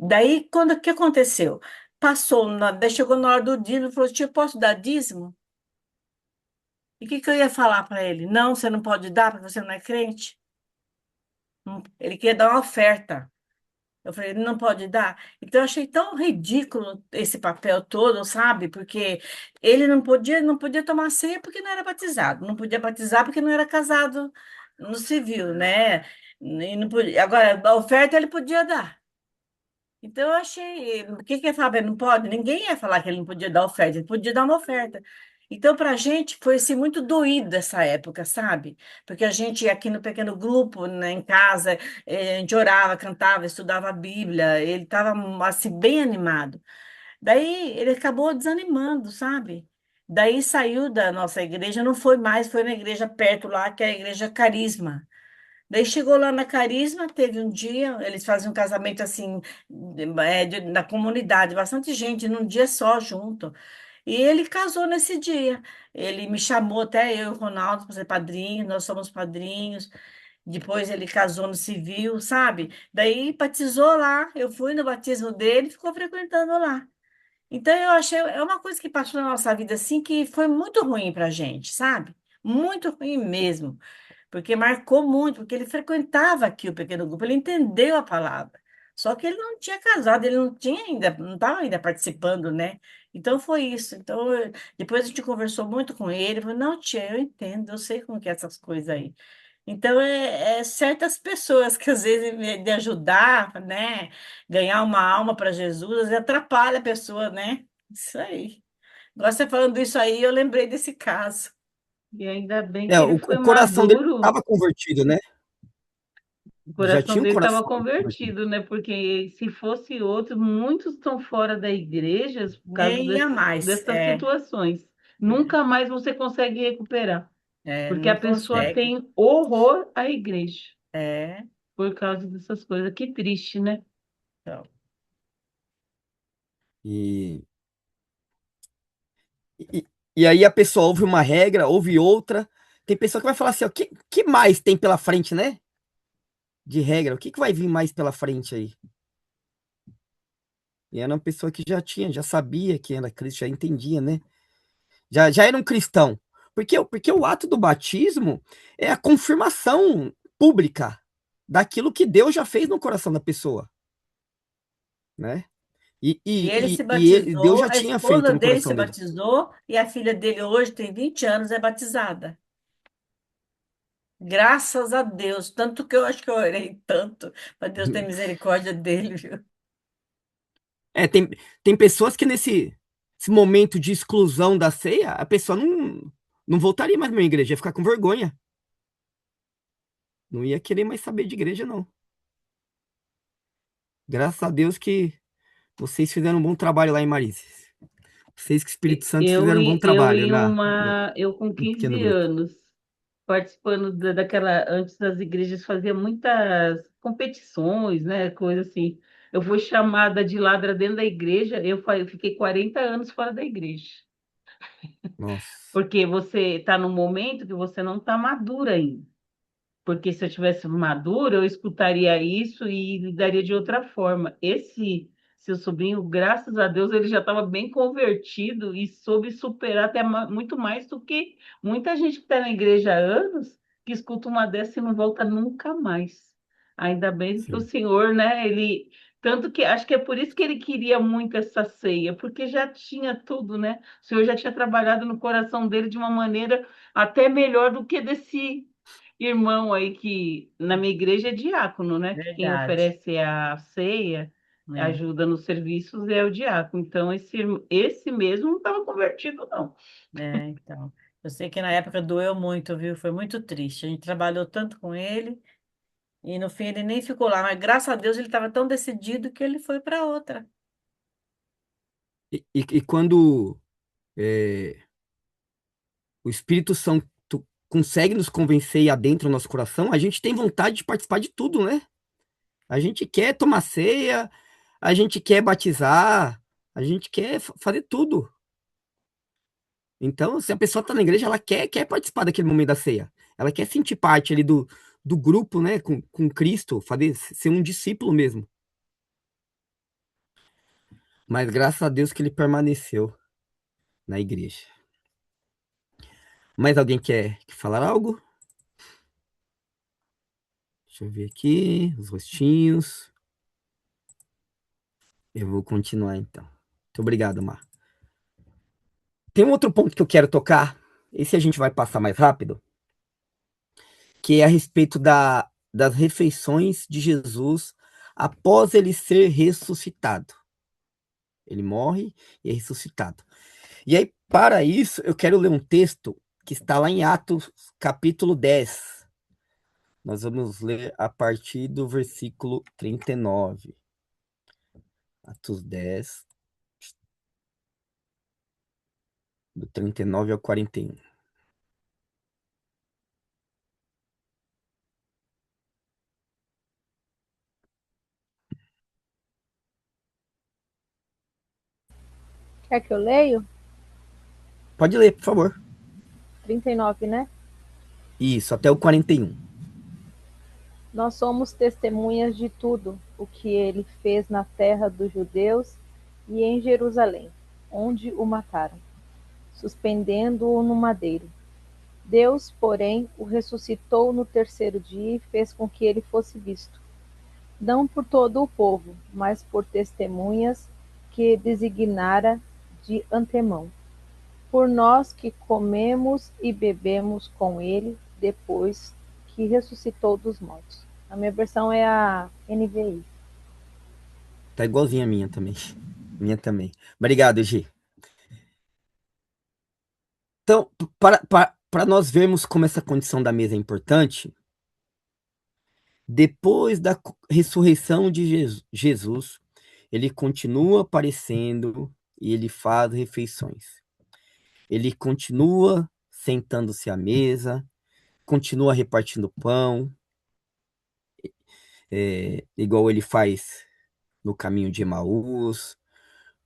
daí quando o que aconteceu? Daí chegou na hora do dízimo, ele falou, tia, eu posso dar dízimo? E o que eu ia falar para ele? Não, você não pode dar porque você não é crente. Ele queria dar uma oferta. Eu falei, ele não pode dar. Então eu achei tão ridículo esse papel todo, sabe? Porque ele não podia tomar ceia porque não era batizado, não podia batizar porque não era casado no civil, né? E não podia, agora, a oferta ele podia dar. Então eu achei, o que que ia falar? Ele não pode? Ninguém ia falar que ele não podia dar oferta, ele podia dar uma oferta. Então, para a gente foi assim, muito doído essa época, sabe? Porque a gente aqui no pequeno grupo, né, em casa, a gente orava, cantava, estudava a Bíblia, ele estava assim, bem animado. Daí ele acabou desanimando, sabe? Daí saiu da nossa igreja, não foi mais, foi na igreja perto lá, que é a igreja Carisma. Daí chegou lá na Carisma, teve um dia, eles fazem um casamento assim, na comunidade, bastante gente, num dia só junto. E ele casou nesse dia. Ele me chamou, até eu e o Ronaldo, para ser padrinho, nós somos padrinhos. Depois ele casou no civil, sabe? Daí batizou lá, eu fui no batismo dele, ficou frequentando lá. Então eu achei, é uma coisa que passou na nossa vida assim que foi muito ruim pra gente, sabe? Muito ruim mesmo porque marcou muito, porque ele frequentava aqui o pequeno grupo, ele entendeu a palavra. Só que ele não tinha casado, ele não tinha ainda, não estava ainda participando, né? Então foi isso. Então depois a gente conversou muito com ele, falou, não, tia, eu entendo, eu sei como que é essas coisas aí. Então é certas pessoas que às vezes em vez de ajudar, né, ganhar uma alma para Jesus, às vezes atrapalha a pessoa, né? Isso aí. Agora você falando isso aí, eu lembrei desse caso. E ainda bem que ele O foi coração dele maduro. estava convertido, né? O Já coração tinha um dele estava coração convertido. convertido, né? Porque se fosse outro, muitos estão fora da igreja por causa Nem ia mais. dessas situações. Nunca mais você consegue recuperar, porque a Não pessoa consegue. tem horror à igreja É, por causa dessas coisas. Que triste, né? então. E, e, e aí a pessoa ouve uma regra, ouve outra. Tem pessoa que vai falar assim, ó, que mais tem pela frente, né? De regra, o que vai vir mais pela frente aí? E era uma pessoa que já sabia que era Cristo, já entendia, né? Já era um cristão. Porque o ato do batismo é a confirmação pública daquilo que Deus já fez no coração da pessoa, né? E ele se Deus batizou, já a tinha feito esposa no dele se coração dele. batizou e a filha dele hoje tem 20 anos, é batizada. Graças a Deus. Tanto que eu acho que eu orei tanto para Deus ter misericórdia dele, viu? É, tem pessoas que esse momento de exclusão da ceia, a pessoa não voltaria mais para minha igreja, ia ficar com vergonha. Não ia querer mais saber de igreja, não. Graças a Deus que vocês fizeram um bom trabalho lá em Marises. Vocês que o Espírito Santo fizeram um bom Eu trabalho em uma, eu com no pequeno 15 grupo. anos, participando daquela, antes das igrejas, fazia muitas competições, né, coisa assim. Eu fui chamada de ladra dentro da igreja, eu fiquei 40 anos fora da igreja. Nossa, Porque você está num momento que você não está madura ainda. Porque se eu tivesse madura, eu escutaria isso e lidaria de outra forma. Esse seu sobrinho, graças a Deus, ele já estava bem convertido e soube superar até muito mais do que muita gente que está na igreja há anos, que escuta uma dessa e não volta nunca mais. Ainda bem que o sim. Senhor, né, ele tanto que acho que é por isso que ele queria muito essa ceia, porque já tinha tudo, né? O Senhor já tinha trabalhado no coração dele de uma maneira até melhor do que desse irmão aí que na minha igreja é diácono, né? Que quem Verdade. oferece a ceia, É, ajuda nos serviços é o diácono. Então esse mesmo não estava convertido, não. então. Eu sei que na época doeu muito, viu? Foi muito triste. A gente trabalhou tanto com ele e no fim ele nem ficou lá, mas graças a Deus ele estava tão decidido que ele foi para outra. E quando é, o Espírito Santo consegue nos convencer e adentra o nosso coração, a gente tem vontade de participar de tudo, né? A gente quer tomar ceia, a gente quer batizar, a gente quer fazer tudo. Então, se a pessoa está na igreja, ela quer participar daquele momento da ceia. Ela quer sentir parte ali do grupo, né, com Cristo, ser um discípulo mesmo. Mas graças a Deus que ele permaneceu na igreja. Mais alguém quer falar algo? Deixa eu ver aqui, os rostinhos. Eu vou continuar então. Muito obrigado, Mar. Tem um outro ponto que eu quero tocar. Esse a gente vai passar mais rápido, que é a respeito das refeições de Jesus após ele ser ressuscitado. Ele morre e é ressuscitado. E aí, para isso, eu quero ler um texto que está lá em Atos, capítulo 10. Nós vamos ler a partir do versículo 39. Atos 10, do 39 ao 41. Quer que eu leio? Pode ler, por favor. 39, né? Isso, até o 41. Nós somos testemunhas de tudo o que ele fez na terra dos judeus e em Jerusalém, onde o mataram, suspendendo-o no madeiro. Deus, porém, o ressuscitou no terceiro dia e fez com que ele fosse visto, não por todo o povo, mas por testemunhas que designara de antemão, por nós que comemos e bebemos com ele depois que ressuscitou dos mortos. A minha versão é a NVI. Tá igualzinha a minha também. Minha também. Obrigado, Gi. Então, para nós vermos como essa condição da mesa é importante, depois da ressurreição de Jesus, ele continua aparecendo e ele faz refeições. Ele continua sentando-se à mesa, continua repartindo pão, igual ele faz no caminho de Emaús,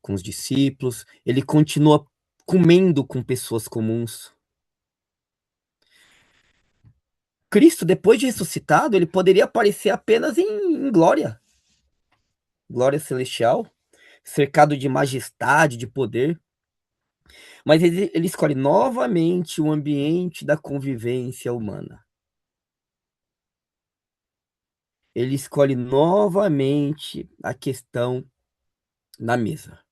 com os discípulos. Ele continua comendo com pessoas comuns. Cristo, depois de ressuscitado, ele poderia aparecer apenas em glória, glória celestial, cercado de majestade, de poder. Mas ele escolhe novamente o ambiente da convivência humana. Ele escolhe novamente a questão na mesa.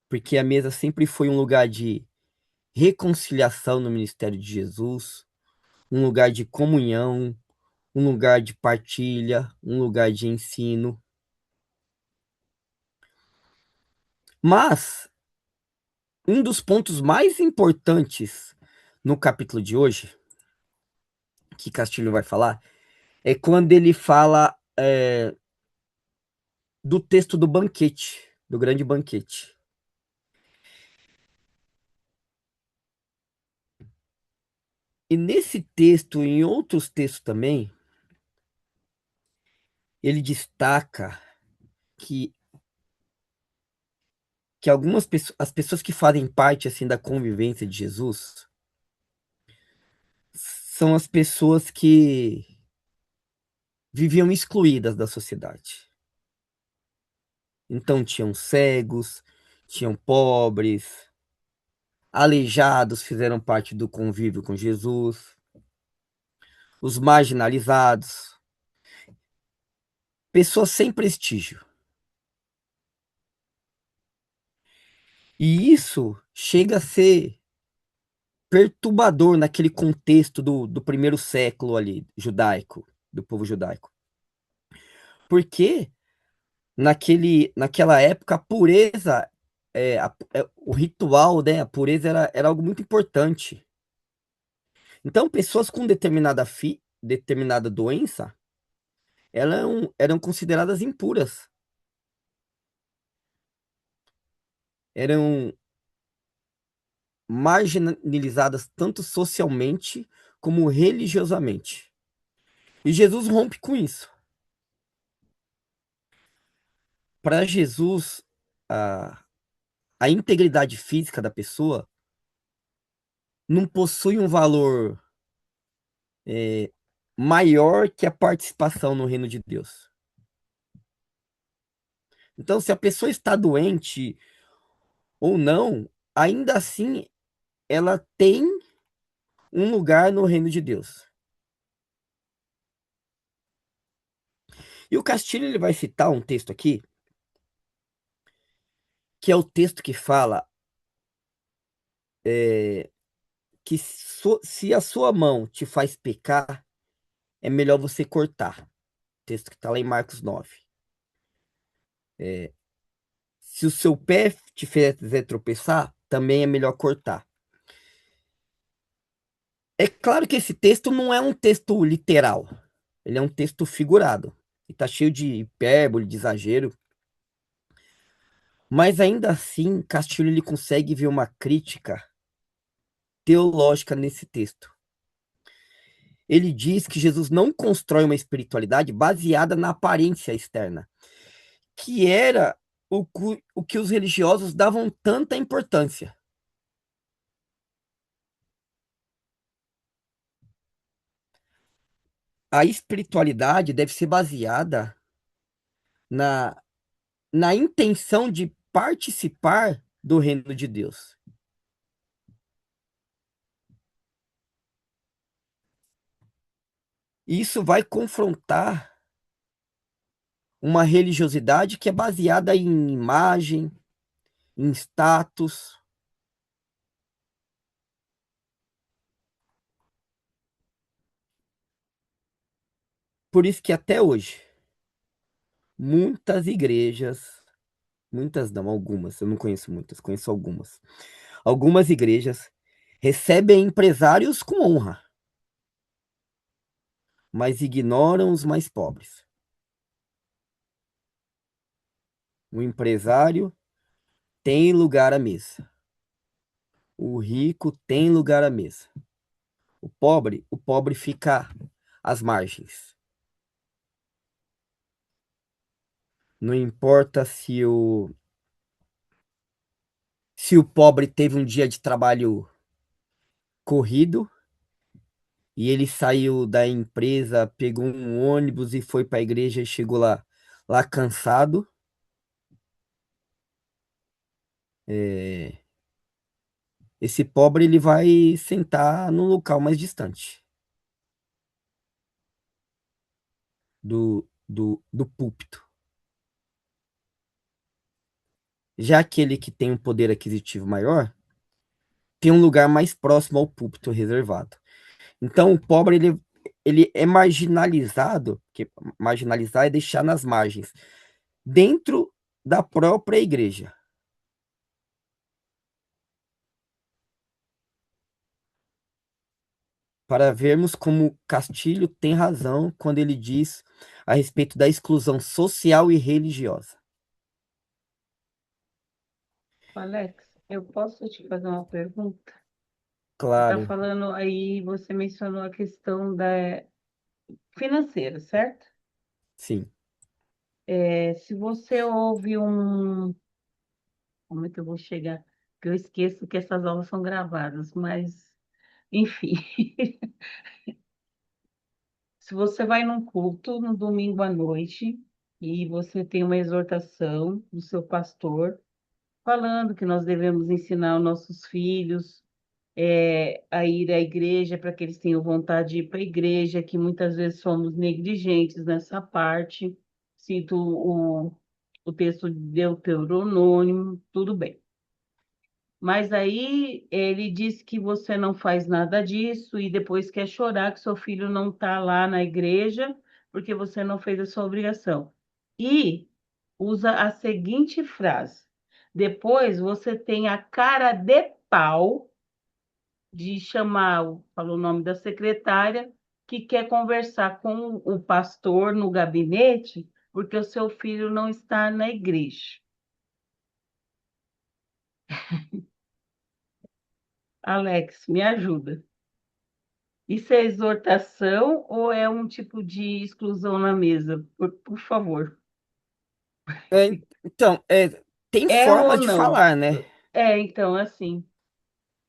Porque a mesa sempre foi um lugar de reconciliação no ministério de Jesus, um lugar de comunhão, um lugar de partilha, um lugar de ensino. Mas um dos pontos mais importantes no capítulo de hoje, que Castilho vai falar, é quando ele fala do texto do banquete, do grande banquete. E nesse texto, em outros textos também, ele destaca que, que algumas pessoas, as pessoas que fazem parte assim da convivência de Jesus, são as pessoas que viviam excluídas da sociedade. Então tinham cegos, tinham pobres, aleijados fizeram parte do convívio com Jesus, os marginalizados, pessoas sem prestígio. E isso chega a ser perturbador naquele contexto do primeiro século ali, judaico, do povo judaico. Porque naquela época a pureza, o ritual, né, a pureza era algo muito importante. Então, pessoas com determinada doença eram consideradas impuras, eram marginalizadas tanto socialmente como religiosamente. E Jesus rompe com isso. Para Jesus, a, a integridade física da pessoa não possui um valor maior que a participação no reino de Deus. Então, se a pessoa está doente ou não, ainda assim ela tem um lugar no reino de Deus. E o Castilho ele vai citar um texto aqui, que é o texto que fala que se a sua mão te faz pecar, é melhor você cortar. Texto que está lá em Marcos 9. Se o seu pé te fizer tropeçar, também é melhor cortar. É claro que esse texto não é um texto literal. Ele é um texto figurado. E está cheio de hipérbole, de exagero. Mas ainda assim, Castilho ele consegue ver uma crítica teológica nesse texto. Ele diz que Jesus não constrói uma espiritualidade baseada na aparência externa, que era o que os religiosos davam tanta importância. A espiritualidade deve ser baseada na, na intenção de participar do reino de Deus. Isso vai confrontar uma religiosidade que é baseada em imagem, em status. Por isso que até hoje, muitas igrejas, muitas não, algumas, eu não conheço muitas, conheço algumas. Algumas igrejas Recebem empresários com honra, mas ignoram os mais pobres. O empresário tem lugar à mesa. O rico tem lugar à mesa. O pobre fica às margens. Não importa se o pobre teve um dia de trabalho corrido e ele saiu da empresa, pegou um ônibus e foi para a igreja e chegou lá cansado. Esse pobre ele vai sentar num local mais distante do púlpito. Já aquele que tem um poder aquisitivo maior tem um lugar mais próximo ao púlpito reservado. Então, o pobre ele é marginalizado, que marginalizar é deixar nas margens, dentro da própria igreja. Para vermos como Castilho tem razão quando ele diz a respeito da exclusão social e religiosa. Alex, eu posso te fazer uma pergunta? Você está Claro, falando aí, você mencionou a questão da financeira, certo? sim. Se você ouve um. Como é que eu vou chegar? Que eu esqueço que essas aulas são gravadas, mas, enfim. Se você vai num culto no domingo à noite e você tem uma exortação do seu pastor falando que nós devemos ensinar os nossos filhos a ir à igreja para que eles tenham vontade de ir para a igreja, que muitas vezes somos negligentes nessa parte. Cito o texto de Deuteronômio, tudo bem. Mas aí ele diz que você não faz nada disso e depois quer chorar que seu filho não está lá na igreja porque você não fez a sua obrigação. E usa a seguinte frase: depois você tem a cara de pau de chamar, falou o nome da secretária, que quer conversar com o pastor no gabinete porque o seu filho não está na igreja. Alex, me ajuda. Isso é exortação ou é um tipo de exclusão na mesa? Por favor. Então, tem É ou formas de não? falar, né? Então, assim,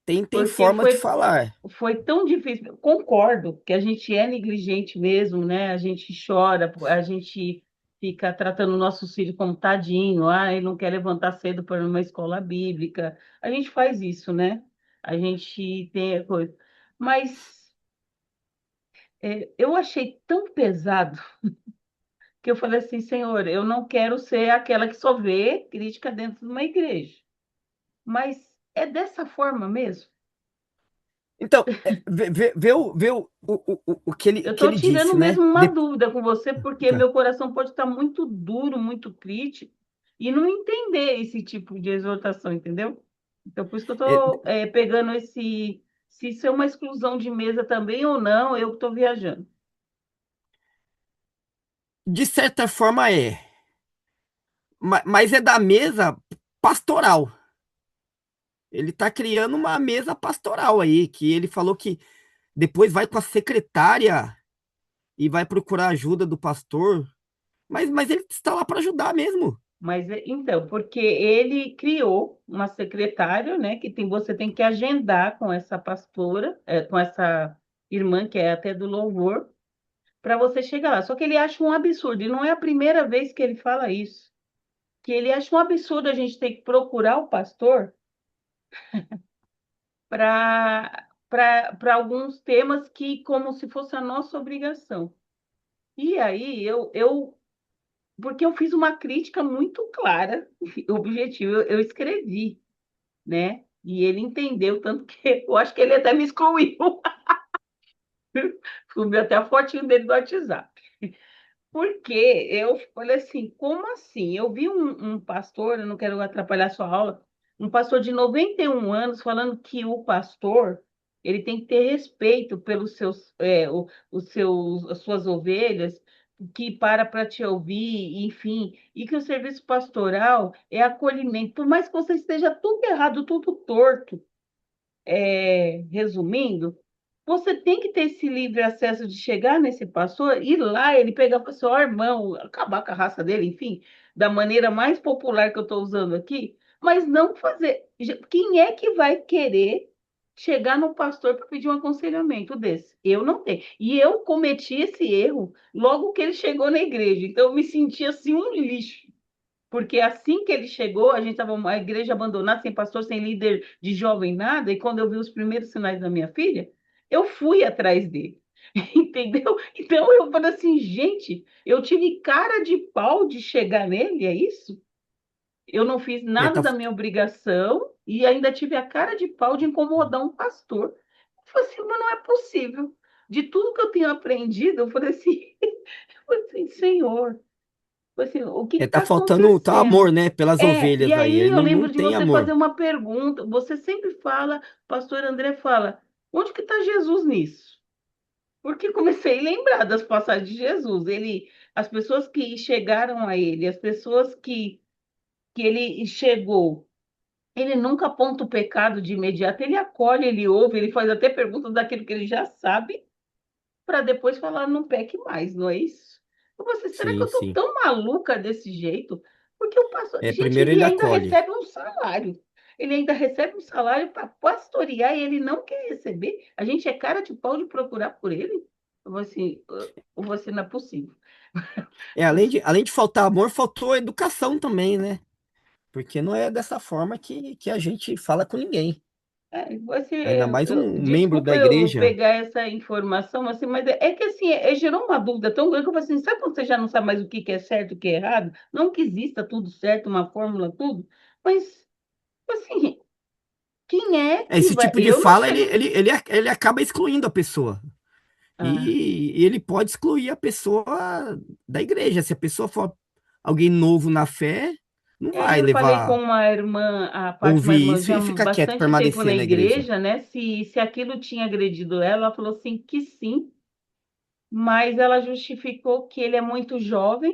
Tem porque forma de falar. foi tão difícil. Concordo que a gente é negligente mesmo, né? A gente chora, a gente fica tratando o nosso filho como tadinho, ele não quer levantar cedo para ir numa escola bíblica. A gente faz isso, né? A gente tem coisa. Mas eu achei tão pesado que eu falei assim, Senhor, eu não quero ser aquela que só vê crítica dentro de uma igreja. Mas é dessa forma mesmo. Então, vê o que ele, Eu que estou ele tirando disse, mesmo né? uma dúvida com você, porque Tá. meu coração pode estar muito duro, muito crítico, e não entender esse tipo de exortação, entendeu? Então, por isso que eu É, estou pegando se isso é uma exclusão de mesa também ou não, eu que estou viajando. de certa forma mas é da mesa pastoral. Ele está criando uma mesa pastoral aí, que ele falou que depois vai com a secretária e vai procurar ajuda do pastor, mas ele está lá para ajudar mesmo. Mas então, porque ele criou uma secretária, né, você tem que agendar com essa pastora, com essa irmã que é até do louvor, para você chegar lá. Só que ele acha um absurdo, e não é a primeira vez que ele fala isso, que ele acha um absurdo a gente ter que procurar o pastor para alguns temas que como se fosse a nossa obrigação. E aí porque eu fiz uma crítica muito clara, objetiva, eu escrevi, né? E ele entendeu, tanto que eu acho que ele até me excluiu. Subiu até a fotinho dele do WhatsApp. Porque eu falei assim, como assim? Eu vi um pastor, eu não quero atrapalhar a sua aula, Um pastor de 91 anos falando que o pastor ele tem que ter respeito pelos seus, os seus, as suas ovelhas, que para te ouvir, enfim, e que o serviço pastoral é acolhimento. Por mais que você esteja tudo errado, tudo torto, resumindo, você tem que ter esse livre acesso de chegar nesse pastor, ir lá, ele pegar para o seu irmão, acabar com a raça dele, enfim, da maneira mais popular que eu estou usando aqui, mas não fazer. Quem é que vai querer chegar no pastor para pedir um aconselhamento desse? Eu não tenho. E eu cometi esse erro logo que ele chegou na igreja, então eu me senti assim um lixo. Porque assim que ele chegou, a gente estava uma igreja abandonada, sem pastor, sem líder de jovem, nada. E quando eu vi os primeiros sinais da minha filha, eu fui atrás dele. Entendeu? Então eu falei assim, gente, eu tive cara de pau de chegar nele, é isso? Eu não fiz É, nada tá, da minha obrigação e ainda tive a cara de pau de incomodar um pastor. Eu falei assim, mas não é possível. De tudo que eu tenho aprendido, eu falei assim, eu falei assim, Senhor. Assim, o que tá está faltando tá amor, acontecendo? né, pelas E ovelhas aí. aí Ele eu não lembro de tem você amor. fazer uma pergunta. Você sempre fala, pastor André fala, onde que está Jesus nisso? Porque comecei a lembrar das passagens de Jesus. As pessoas que chegaram a ele, as pessoas que ele chegou, ele nunca aponta o pecado de imediato, ele acolhe, ele ouve, ele faz até perguntas daquilo que ele já sabe para depois falar não peque mais, não é isso? Você, será que eu Sim, estou sim. tão maluca desse jeito? Porque o pastor, gente, Primeiro ele ele ainda acolhe. recebe um salário. Ele ainda recebe um salário para pastorear e ele não quer receber. A gente é cara de pau de procurar por ele. Você não é possível. Além de faltar amor, faltou educação também, né? Porque não é dessa forma que a gente fala com ninguém. Ainda mais um membro Desculpa da eu igreja. pegar essa informação, assim, mas é que assim, gerou uma dúvida tão grande que eu falei assim, sabe quando você já não sabe mais o que que é certo e o que é errado? Não que exista tudo certo, uma fórmula, tudo, mas assim, quem é que Esse vai. tipo de Eu não fala, chego. ele acaba excluindo a pessoa. Ah, E ele pode excluir a pessoa da igreja. Se a pessoa for alguém novo na fé, não vai eu falei com levar, uma irmã, a parte uma ouvir irmã isso já há e ficar quieto, bastante tempo na permanecer na igreja. igreja, né? Se aquilo tinha agredido ela, ela falou assim que sim, mas ela justificou que ele é muito jovem,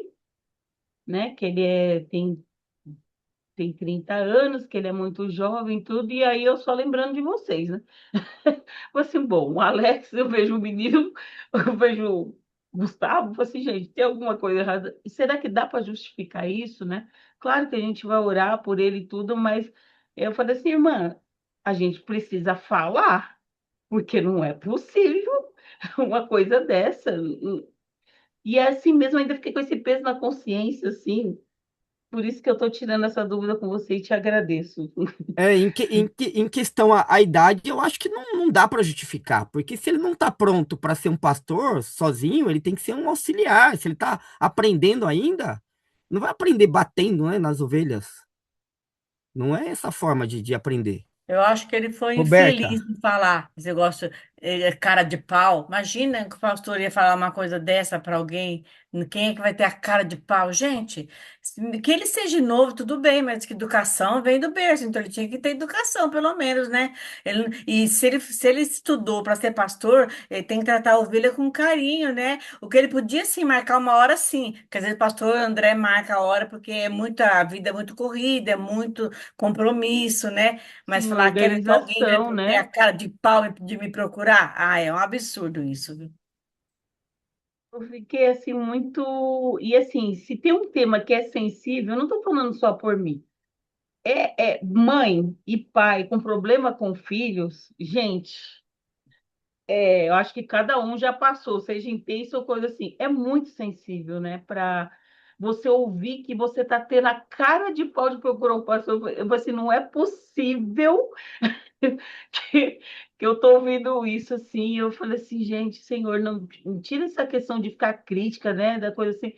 né? Que ele tem 30 anos, que ele é muito jovem, tudo, e aí eu só lembrando de vocês, né? Falei assim, bom, o Alex, eu vejo o menino, eu vejo o Gustavo, falei assim, gente, tem alguma coisa errada? E será que dá para justificar isso, né? Claro que a gente vai orar por ele e tudo, mas eu falei assim, irmã, a gente precisa falar, porque não é possível uma coisa dessa. E é assim mesmo, ainda fiquei com esse peso na consciência, assim, por isso que eu estou tirando essa dúvida com você e te agradeço. Em questão à idade, eu acho que não dá para justificar, porque se ele não está pronto para ser um pastor sozinho, ele tem que ser um auxiliar. Se ele está aprendendo ainda, não vai aprender batendo, né, nas ovelhas. Não é essa forma de aprender. Eu acho que ele foi infeliz Roberta, em falar esse negócio, ele é cara de pau. Imagina que o pastor ia falar uma coisa dessa para alguém. Quem é que vai ter a cara de pau? Gente, que ele seja novo, tudo bem, mas que educação vem do berço, então ele tinha que ter educação, pelo menos, né? E se ele estudou para ser pastor, ele tem que tratar a ovelha com carinho, né? O que ele podia sim marcar uma hora, sim. Quer dizer, o pastor André marca a hora porque a vida é muito corrida, é muito compromisso, né? Mas Sim, falar que alguém organização, ter a né? cara de pau de me procurar, é um absurdo isso, viu? Eu fiquei assim muito. E assim, se tem um tema que é sensível, eu não estou falando só por mim. Mãe e pai com problema com filhos, gente, eu acho que cada um já passou, seja intenso ou coisa assim. É muito sensível, né? Para você ouvir que você está tendo a cara de pau de procurar um pastor. Eu falei assim, não é possível que, que eu tô ouvindo isso assim, eu falei assim, gente, Senhor, não tira essa questão de ficar crítica, né, da coisa assim,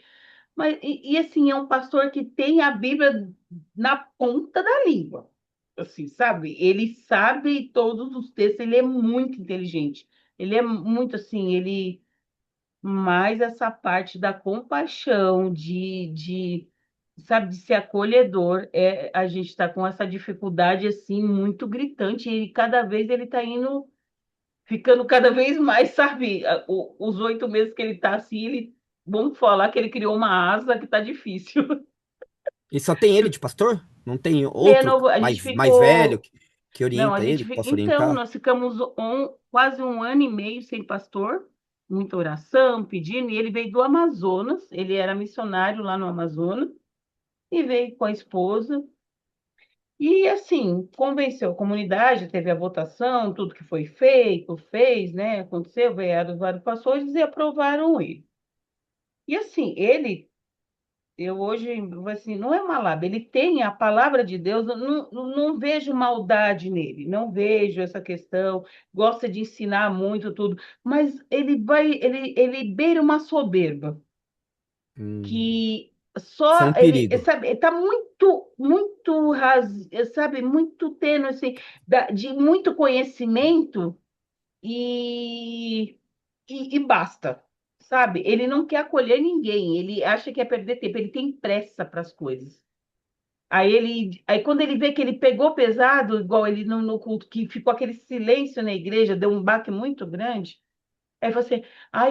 mas assim, é um pastor que tem a Bíblia na ponta da língua, assim, sabe? Ele sabe todos os textos, ele é muito inteligente, ele é muito assim, mais essa parte da compaixão, de sabe, de ser acolhedor. A gente está com essa dificuldade assim muito gritante e cada vez ele está indo ficando cada vez mais, sabe? Os 8 meses que ele está assim, vamos falar que ele criou uma asa que está difícil. E só tem ele de pastor? Não tem É, outro não, a gente mais velho ficou. que Não, a orienta gente ele, que fica. possa Então, orientar? nós ficamos quase um ano e meio sem pastor, muita oração, pedindo, e ele veio do Amazonas, ele era missionário lá no Amazonas, e veio com a esposa. E assim, convenceu a comunidade, teve a votação, tudo que foi feito, fez, né? Aconteceu, veio vários pastores e aprovaram ele. E assim, eu hoje, assim, não é uma lábia, ele tem a palavra de Deus, eu não vejo maldade nele, não vejo essa questão, gosta de ensinar muito tudo, mas ele beira uma soberba Hum, que isso é só um ele, perigo. sabe, está muito sabe, muito tênue, assim, de muito conhecimento e, e basta, sabe? Ele não quer acolher ninguém, ele acha que é perder tempo, ele tem pressa para as coisas. Aí quando ele vê que ele pegou pesado, igual ele no culto, que ficou aquele silêncio na igreja, deu um baque muito grande. Aí você,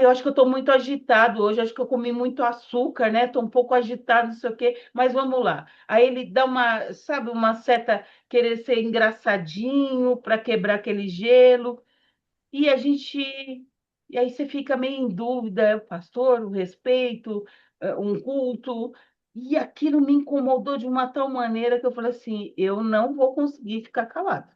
eu acho que eu estou muito agitado hoje, acho que eu comi muito açúcar, né? Estou um pouco agitado, não sei o quê, mas vamos lá. Aí ele dá uma, sabe, uma certa querer ser engraçadinho para quebrar aquele gelo. E a gente, e aí você fica meio em dúvida, é o pastor, o respeito, um culto. E aquilo me incomodou de uma tal maneira que eu falei assim, eu não vou conseguir ficar calado.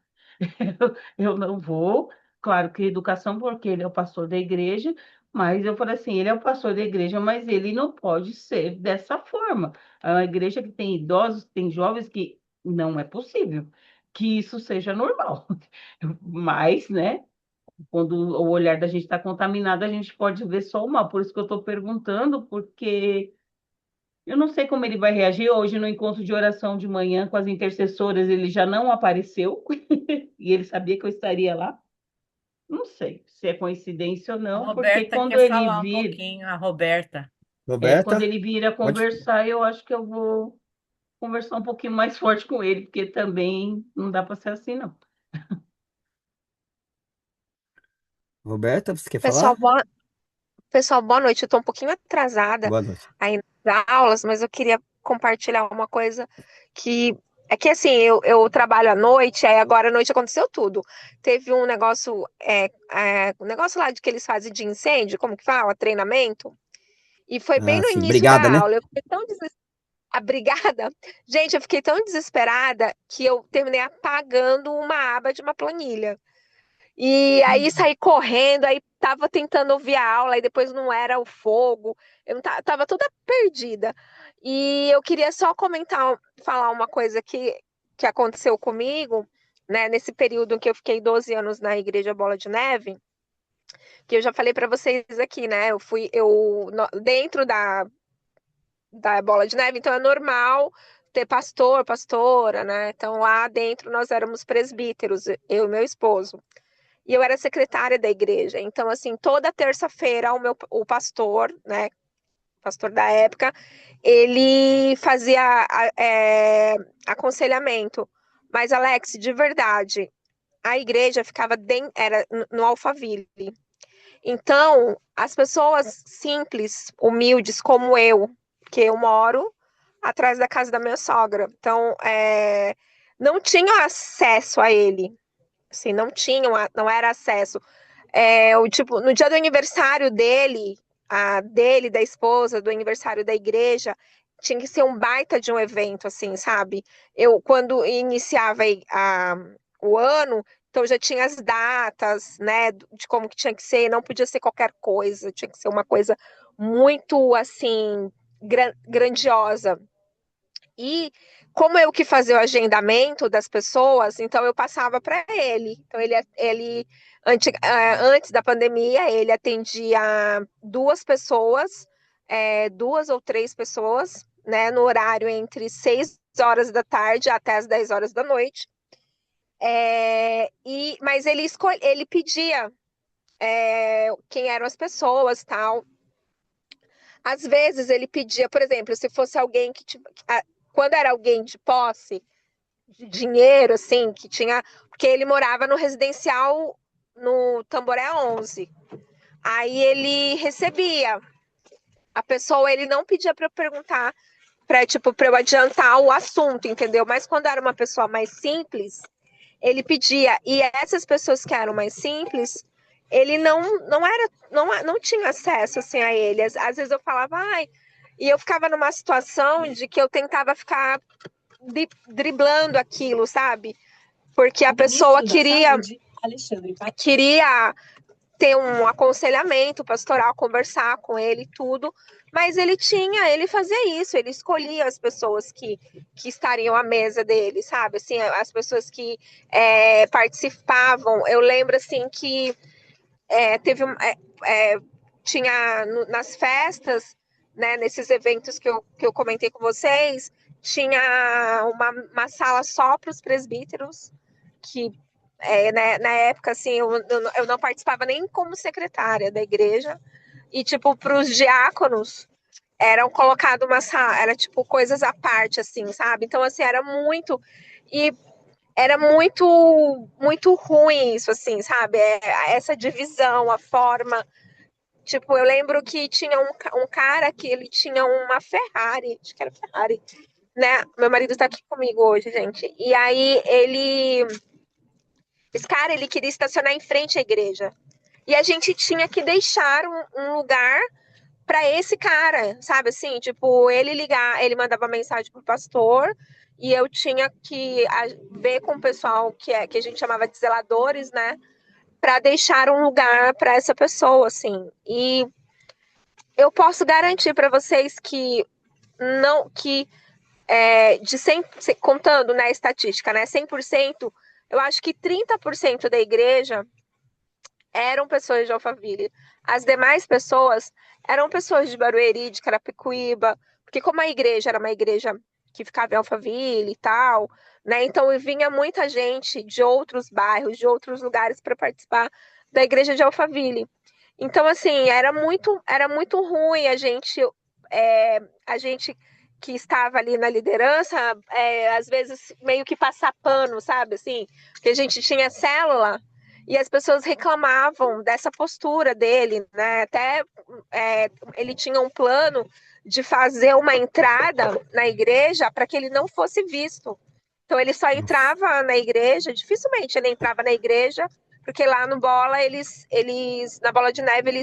Eu não vou, claro que educação, porque ele é o pastor da igreja, mas eu falei assim, ele é o pastor da igreja, mas ele não pode ser dessa forma. É uma igreja que tem idosos, tem jovens que não é possível que isso seja normal. Mas, né? Quando o olhar da gente está contaminado, a gente pode ver só o mal. Por isso que eu estou perguntando, porque eu não sei como ele vai reagir. Hoje, no encontro de oração de manhã com as intercessoras, ele já não apareceu e ele sabia que eu estaria lá. Não sei se é coincidência ou A não, porque Roberta quer falar um pouquinho, a Roberta. quando Roberta, ele vir a pode. conversar, eu acho que eu vou conversar um pouquinho mais forte com ele, porque também não dá para ser assim, não. Roberta, você quer Pessoal, falar? boa noite. Eu estou um pouquinho atrasada Boa noite. ainda das aulas, mas eu queria compartilhar uma coisa que é que assim, eu trabalho à noite, aí agora à noite aconteceu tudo. Teve um negócio, um negócio lá de que eles fazem de incêndio, como que fala? Treinamento. E foi bem Ah, no sim. início Obrigada, da né? aula. Eu fiquei tão Obrigada. Gente, eu fiquei tão desesperada que eu terminei apagando uma aba de uma planilha. E aí saí correndo, aí tava tentando ouvir a aula, e depois não era o fogo, eu não tava toda perdida. E eu queria só comentar, falar uma coisa que aconteceu comigo, né, nesse período em que eu fiquei 12 anos na Igreja Bola de Neve, que eu já falei para vocês aqui, né? Dentro da Bola de Neve, então é normal ter pastor, pastora, né? Então lá dentro nós éramos presbíteros, eu e meu esposo. E eu era secretária da igreja. Então, assim, toda terça-feira o pastor, né, pastor da época, ele fazia aconselhamento. Mas, Alex, de verdade, a igreja ficava era no Alphaville. Então, as pessoas simples, humildes, como eu, que eu moro atrás da casa da minha sogra, então, não tinham acesso a ele. Assim, não era acesso. Tipo, no dia do aniversário dele, da esposa, do aniversário da igreja, tinha que ser um baita de um evento, assim, sabe? Eu, quando iniciava o ano, então já tinha as datas, né, de como que tinha que ser, não podia ser qualquer coisa, tinha que ser uma coisa muito, assim, grandiosa. E como eu que fazia o agendamento das pessoas, então eu passava para ele. Então antes da pandemia, ele atendia duas pessoas, duas ou três pessoas, né, no horário entre 6 horas da tarde até as 10 horas da noite. Mas ele pedia quem eram as pessoas, tal. Às vezes ele pedia, por exemplo, se fosse alguém quando era alguém de posse, de dinheiro, assim, que tinha. Porque ele morava no residencial no Tamboré 11. Aí ele recebia. A pessoa, ele não pedia para eu perguntar, para eu adiantar o assunto, entendeu? Mas quando era uma pessoa mais simples, ele pedia. E essas pessoas que eram mais simples, ele não tinha acesso assim a ele. Às vezes eu falava, ai, e eu ficava numa situação de que eu tentava ficar driblando aquilo, sabe? Porque a pessoa queria ter um aconselhamento pastoral, conversar com ele e tudo, mas ele fazia isso, ele escolhia as pessoas que estariam à mesa dele, sabe? Assim, as pessoas que participavam. Eu lembro assim que teve tinha nas festas, né, nesses eventos que eu comentei com vocês, tinha uma sala só para os presbíteros, que né, na época, assim, eu não participava nem como secretária da igreja, e, tipo, para os diáconos, eram colocado uma sala, era, tipo, coisas à parte, assim, sabe? Então, assim, e era muito ruim isso, assim, sabe? Essa divisão, a forma. Tipo, eu lembro que tinha um cara que ele tinha uma Ferrari, acho que era Ferrari, né? Meu marido tá aqui comigo hoje, gente. E aí esse cara, ele queria estacionar em frente à igreja. E a gente tinha que deixar um lugar para esse cara, sabe assim? Tipo, ele mandava mensagem pro pastor e eu tinha que ver com o pessoal que a gente chamava de zeladores, né? Para deixar um lugar para essa pessoa, assim. E eu posso garantir para vocês que não que de 100, contando, né, a estatística, né, 100%, eu acho que 30% da igreja eram pessoas de Alphaville. As demais pessoas eram pessoas de Barueri, de Carapicuíba, porque como a igreja era uma igreja que ficava em Alphaville e tal, né? Então vinha muita gente de outros bairros, de outros lugares para participar da igreja de Alphaville. Então, assim, era muito ruim a gente que estava ali na liderança, às vezes meio que passar pano, sabe? Assim, porque a gente tinha célula e as pessoas reclamavam dessa postura dele, né? Até ele tinha um plano de fazer uma entrada na igreja para que ele não fosse visto. Então ele só Nossa. entrava na igreja, dificilmente ele entrava na igreja, porque lá no bola na bola de neve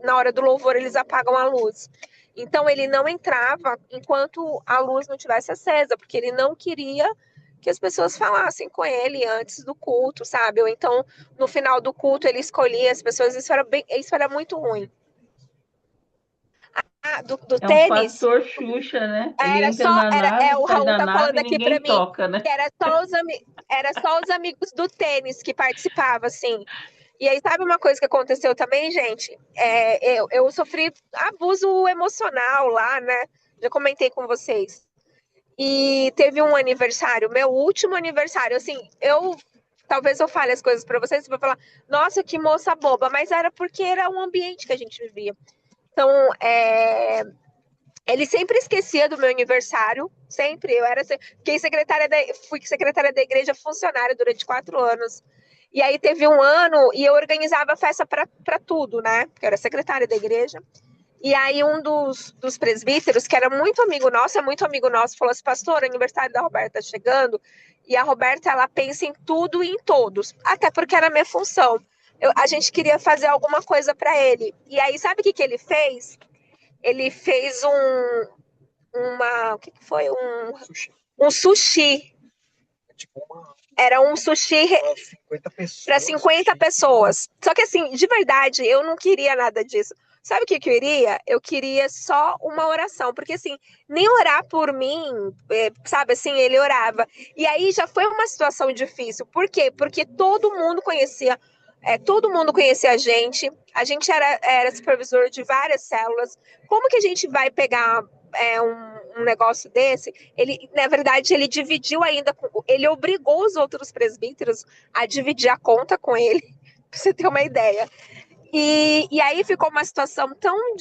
na hora do louvor eles apagam a luz. Então ele não entrava enquanto a luz não tivesse acesa, porque ele não queria que as pessoas falassem com ele antes do culto, sabe? Ou então no final do culto ele escolhia as pessoas. Isso era muito ruim. Do É um tênis, fator Xuxa, né? Ele entra na nave, o sai Raul da tá falando nave e aqui para ninguém mim toca, né? que era só os amigos do tênis que participavam, assim. E aí, sabe uma coisa que aconteceu também, gente? Eu sofri abuso emocional lá, né? Já comentei com vocês. E teve um aniversário, meu último aniversário, assim, talvez eu fale as coisas para vocês, você vai falar, nossa, que moça boba, mas era porque era um ambiente que a gente vivia. Então, ele sempre esquecia do meu aniversário, sempre. Fui secretária da igreja funcionária durante 4 anos. E aí teve um ano e eu organizava festa para tudo, né? Porque eu era secretária da igreja. E aí um dos presbíteros, que era muito amigo nosso, falou assim, pastor, o aniversário da Roberta tá chegando, e a Roberta, ela pensa em tudo e em todos, até porque era a minha função. A gente queria fazer alguma coisa para ele. E aí, sabe o que ele fez? Ele fez o que foi? Um sushi. Era um sushi para 50 pessoas. Só que assim, de verdade, eu não queria nada disso. Sabe o que eu queria? Eu queria só uma oração, porque assim, nem orar por mim, sabe assim, ele orava. E aí já foi uma situação difícil. Por quê? Porque todo mundo conhecia a gente era supervisor de várias células. Como que a gente vai pegar um negócio desse? Na verdade, ele dividiu ainda, ele obrigou os outros presbíteros a dividir a conta com ele, pra você ter uma ideia. E aí ficou uma situação tão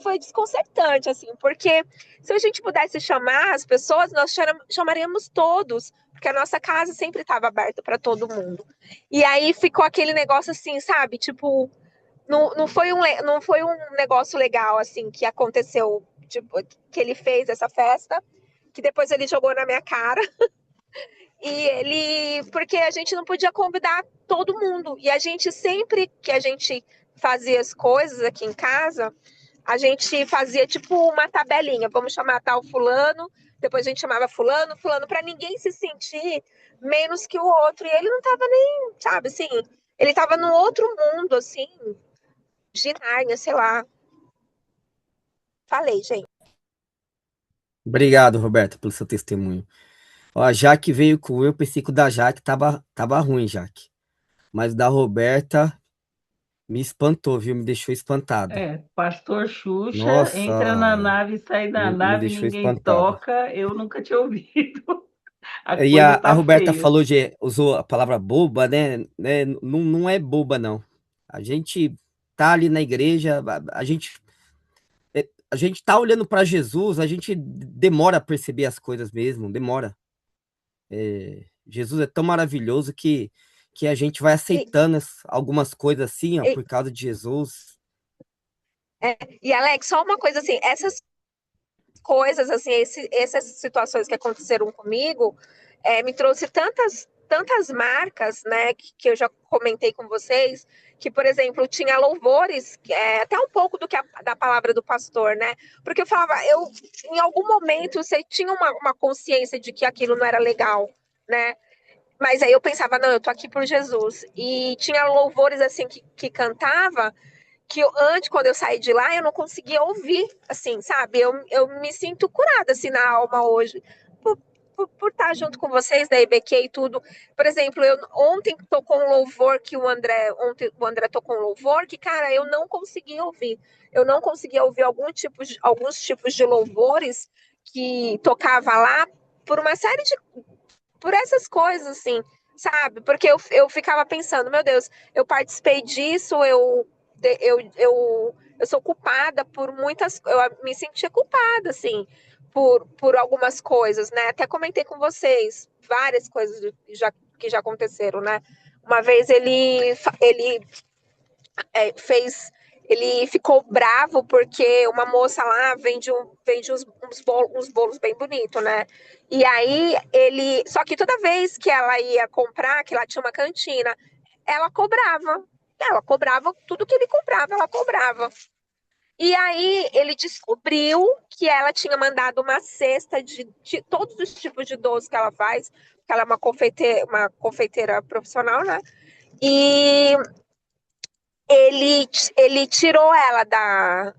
foi desconcertante, assim, porque se a gente pudesse chamar as pessoas, nós chamaríamos todos, porque a nossa casa sempre estava aberta para todo mundo. E aí ficou aquele negócio assim, sabe? Tipo, não foi um negócio legal, assim, que aconteceu, tipo, que ele fez essa festa, que depois ele jogou na minha cara. E ele, porque a gente não podia convidar todo mundo. E a gente sempre que a gente fazia as coisas aqui em casa, a gente fazia tipo uma tabelinha, vamos chamar tal fulano, depois a gente chamava fulano, fulano, para ninguém se sentir menos que o outro. E ele não tava nem, sabe, assim, ele tava num outro mundo, assim, de Nárnia, sei lá. Falei, gente. Obrigado, Roberta, pelo seu testemunho. Ó, a Jaque veio com eu, pensei que o da Jaque tava ruim, Jaque. Mas o da Roberta me espantou, viu? Me deixou espantado. Pastor Xuxa Nossa, entra na nave, sai da me nave, deixou ninguém espantado. toca. Eu nunca tinha ouvido. A E coisa a tá Roberta feia. falou usou a palavra boba, né? Não é boba, não. A gente tá ali na igreja, a gente tá olhando para Jesus, a gente demora a perceber as coisas mesmo, demora. Jesus é tão maravilhoso que a gente vai E, aceitando algumas coisas assim, ó, e, por causa de Jesus. e Alex, só uma coisa assim, essas coisas, assim, essas situações que aconteceram comigo, me trouxe tantas marcas, né, que eu já comentei com vocês, que, por exemplo, tinha louvores, até um pouco da palavra do pastor, né? Porque eu falava, em algum momento, você tinha uma consciência de que aquilo não era legal, né? Mas aí eu pensava, não, eu tô aqui por Jesus. E tinha louvores, assim, que cantava, que antes, quando eu saí de lá, eu não conseguia ouvir, assim, sabe? Eu me sinto curada, assim, na alma hoje, por estar junto com vocês, da EBQ e tudo. Por exemplo, ontem tocou um louvor ontem o André tocou um louvor que, cara, eu não conseguia ouvir. Eu não conseguia ouvir alguns tipos de louvores que tocava lá por uma série de, por essas coisas, assim, sabe? Porque eu ficava pensando, meu Deus, eu participei disso, eu sou culpada por muitas, eu me sentia culpada, assim, por algumas coisas, né? Até comentei com vocês várias coisas que já aconteceram, né? Uma vez ele fez, ele ficou bravo porque uma moça lá vende uns bolos bem bonitos, né? E aí só que toda vez que ela ia comprar, que ela tinha uma cantina, ela cobrava. Ela cobrava tudo que ele comprava, ela cobrava. E aí ele descobriu que ela tinha mandado uma cesta de todos os tipos de doces que ela faz, porque ela é uma confeiteira profissional, né? E ele tirou ela da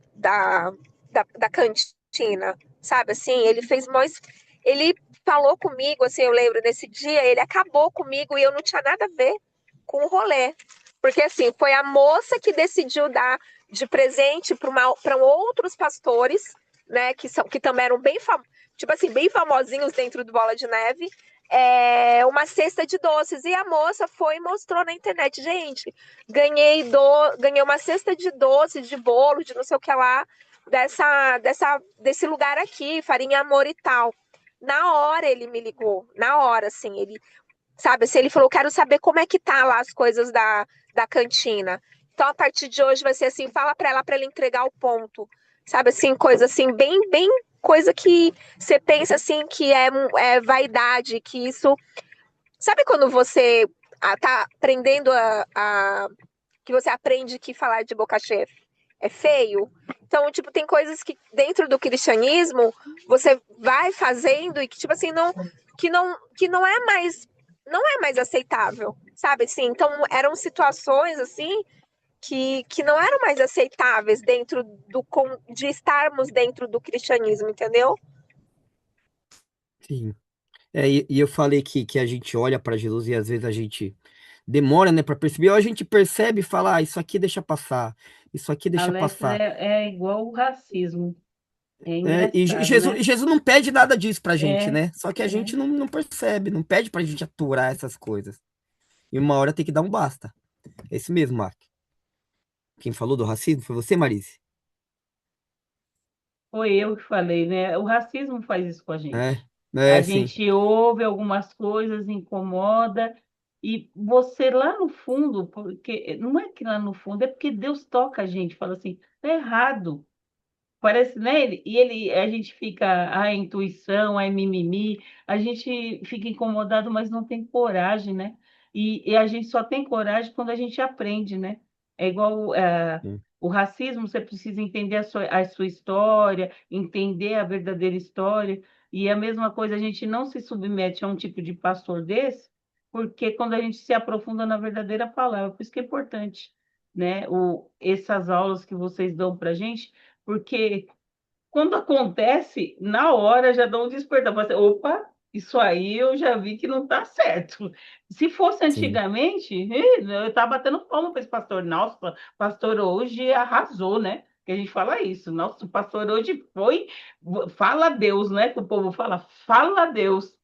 cantina, sabe? Assim, ele fez mais. Ele falou comigo, assim, eu lembro nesse dia, ele acabou comigo e eu não tinha nada a ver com o rolê. Porque, assim, foi a moça que decidiu dar de presente para outros pastores, né, que também eram tipo assim, bem famosinhos dentro do Bola de Neve, uma cesta de doces. E a moça foi e mostrou na internet, gente, ganhei uma cesta de doces, de bolo, de não sei o que lá, desse lugar aqui, Farinha Amor e tal. Na hora ele me ligou, na hora, assim, ele, sabe, assim, ele falou, quero saber como é que tá lá as coisas da cantina. Então, a partir de hoje vai ser assim, fala para ela entregar o ponto, sabe, assim, coisa assim, bem coisa que você pensa, assim, que é vaidade, que isso... Sabe quando você tá aprendendo que você aprende que falar de boca cheia é feio? Então, tipo, tem coisas que dentro do cristianismo você vai fazendo e que, tipo assim, que não é mais aceitável, sabe? Assim, então, eram situações, assim, que não eram mais aceitáveis de estarmos dentro do cristianismo, entendeu? Sim. E eu falei que a gente olha para Jesus e às vezes a gente demora, né, para perceber, ou a gente percebe e fala, isso aqui deixa passar, isso aqui deixa Alex, passar. é igual o racismo. É E engraçado, Jesus, né? e Jesus não pede nada disso pra gente, É, né? Só que a é. gente não percebe, não pede pra gente aturar essas coisas. E uma hora tem que dar um basta. É isso mesmo, Mark. Quem falou do racismo foi você, Marise? Foi eu que falei, né? O racismo faz isso com a É, gente. A sim, gente ouve algumas coisas, incomoda, e você lá no fundo, porque não é que lá no fundo, é porque Deus toca a gente, fala assim, tá errado. Parece, né? A gente fica, a intuição, a mimimi, a gente fica incomodado, mas não tem coragem, né? E a gente só tem coragem quando a gente aprende, né? É igual sim, o racismo, você precisa entender a sua história, entender a verdadeira história. E a mesma coisa, a gente não se submete a um tipo de pastor desse, porque quando a gente se aprofunda na verdadeira palavra, por isso que é importante, né? Essas aulas que vocês dão para a gente porque quando acontece, na hora já dá um despertar. Fala assim, opa, isso aí eu já vi que não está certo. Se fosse sim. antigamente, eu estava batendo palma para esse pastor. Nossa, o pastor hoje arrasou, né? Que a gente fala isso. Nossa, o pastor hoje foi. Fala a Deus, né? Que o povo fala, fala a Deus.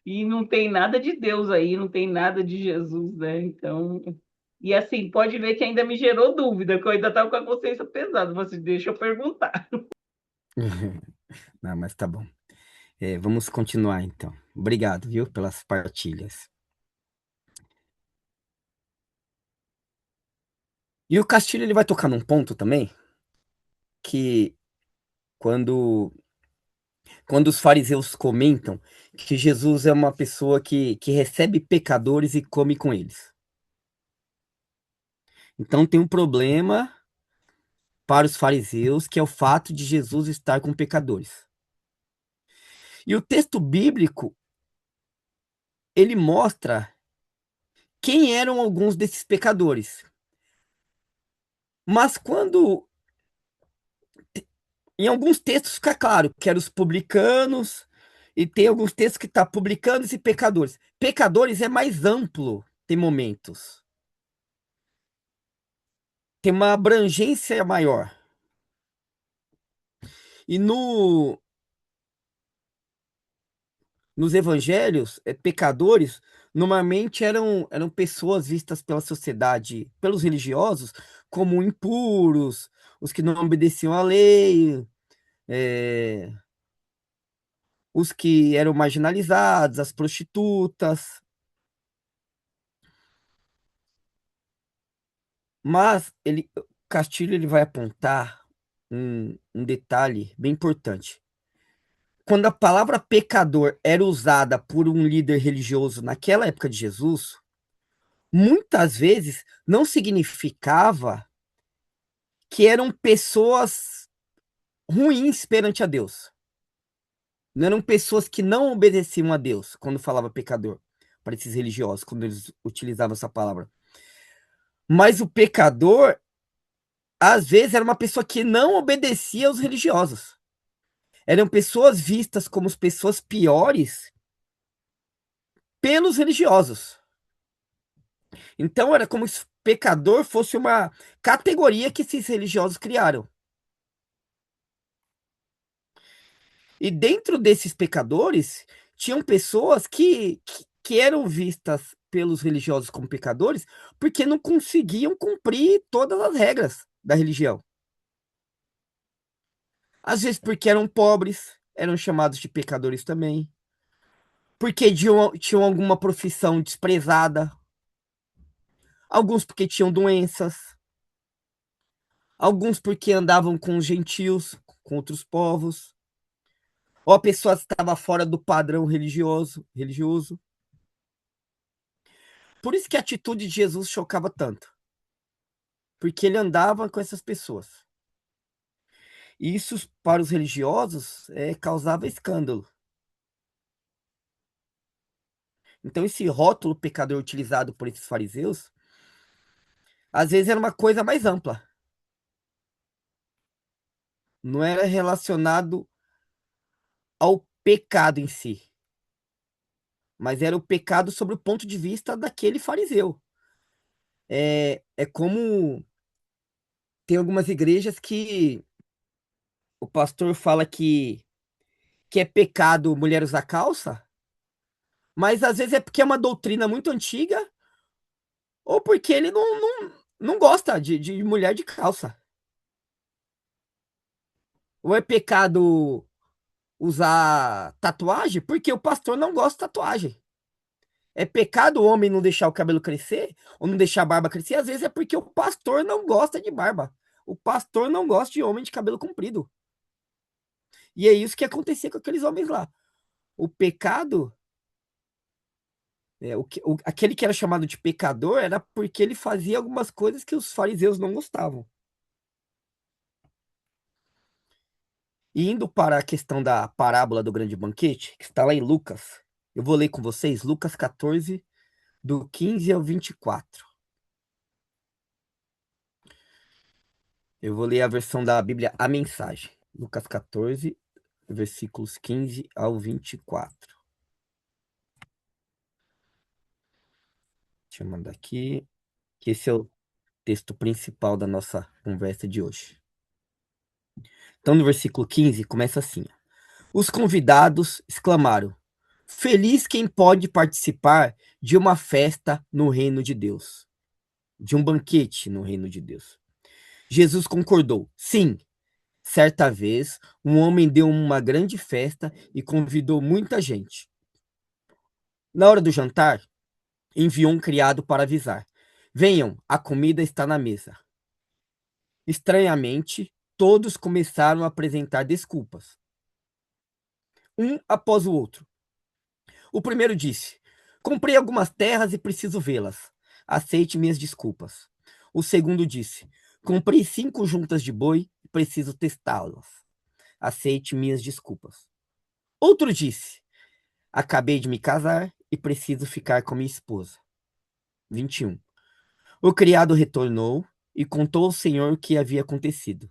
E não tem nada de Deus aí, não tem nada de Jesus, né? Então, e assim, pode ver que ainda me gerou dúvida, que eu ainda estava com a consciência pesada. Você deixa eu perguntar. Não, mas tá bom. Vamos continuar então. Obrigado, viu, pelas partilhas. E o Castilho ele vai tocar num ponto também que quando quando os fariseus comentam que Jesus é uma pessoa que recebe pecadores e come com eles. Então tem um problema para os fariseus, que é o fato de Jesus estar com pecadores. E o texto bíblico, ele mostra quem eram alguns desses pecadores. Mas quando em alguns textos fica claro que eram os publicanos, e tem alguns textos que tá publicanos e pecadores. Pecadores é mais amplo, tem momentos. Tem uma abrangência maior. E nos evangelhos, pecadores normalmente eram pessoas vistas pela sociedade, pelos religiosos, como impuros, os que não obedeciam à lei, eh, os que eram marginalizados, as prostitutas. Mas Castilho ele vai apontar um detalhe bem importante. Quando a palavra pecador era usada por um líder religioso naquela época de Jesus, muitas vezes não significava que eram pessoas ruins perante a Deus. Não eram pessoas que não obedeciam a Deus quando falava pecador, para esses religiosos, quando eles utilizavam essa palavra. Mas o pecador, às vezes, era uma pessoa que não obedecia aos religiosos. Eram pessoas vistas como as pessoas piores pelos religiosos. Então era como se pecador fosse uma categoria que esses religiosos criaram. E dentro desses pecadores, tinham pessoas que eram vistas pelos religiosos como pecadores porque não conseguiam cumprir todas as regras da religião. Às vezes porque eram pobres, eram chamados de pecadores também. Porque tinham alguma profissão desprezada. Alguns porque tinham doenças. Alguns porque andavam com os gentios, com outros povos. Ou a pessoa estava fora do padrão religioso. Por isso que a atitude de Jesus chocava tanto, porque ele andava com essas pessoas. E isso para os religiosos causava escândalo. Então esse rótulo pecador utilizado por esses fariseus, às vezes era uma coisa mais ampla. Não era relacionado ao pecado em si, mas era o pecado sobre o ponto de vista daquele fariseu. É como tem algumas igrejas que o pastor fala que é pecado mulher usar calça, mas às vezes é porque é uma doutrina muito antiga, ou porque ele não gosta de mulher de calça. Ou é pecado usar tatuagem? Porque o pastor não gosta de tatuagem. É pecado o homem não deixar o cabelo crescer ou não deixar a barba crescer? Às vezes é porque o pastor não gosta de barba. O pastor não gosta de homem de cabelo comprido. E é isso que acontecia com aqueles homens lá. O pecado, aquele que era chamado de pecador, era porque ele fazia algumas coisas que os fariseus não gostavam. E indo para a questão da parábola do grande banquete, que está lá em Lucas, eu vou ler com vocês Lucas 14, do 15 ao 24. Eu vou ler a versão da Bíblia, a mensagem. Lucas 14, versículos 15 ao 24. Deixa eu mandar aqui, que esse é o texto principal da nossa conversa de hoje. Então, no versículo 15, começa assim: os convidados exclamaram: feliz quem pode participar de uma festa no reino de Deus, de um banquete no reino de Deus. Jesus concordou: sim. Certa vez, um homem deu uma grande festa e convidou muita gente. Na hora do jantar, enviou um criado para avisar: venham, a comida está na mesa. Estranhamente, todos começaram a apresentar desculpas, um após o outro. O primeiro disse: comprei algumas terras e preciso vê-las. Aceite minhas desculpas. O segundo disse: comprei 5 juntas de boi e preciso testá-las. Aceite minhas desculpas. Outro disse: acabei de me casar e preciso ficar com minha esposa. 21. O criado retornou e contou ao senhor o que havia acontecido.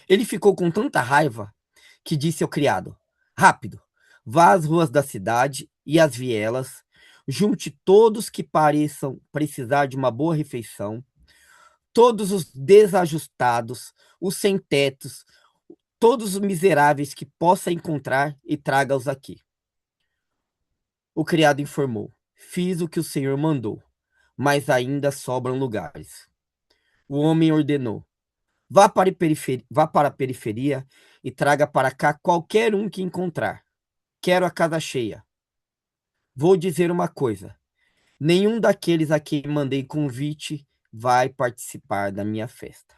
Ele ficou com tanta raiva que disse ao criado: rápido, vá às ruas da cidade e às vielas, junte todos que pareçam precisar de uma boa refeição, todos os desajustados, os sem-tetos, todos os miseráveis que possa encontrar e traga-os aqui. O criado informou: fiz o que o senhor mandou, mas ainda sobram lugares. O homem ordenou: vá para a periferia e traga para cá qualquer um que encontrar. Quero a casa cheia. Vou dizer uma coisa: nenhum daqueles a quem mandei convite vai participar da minha festa.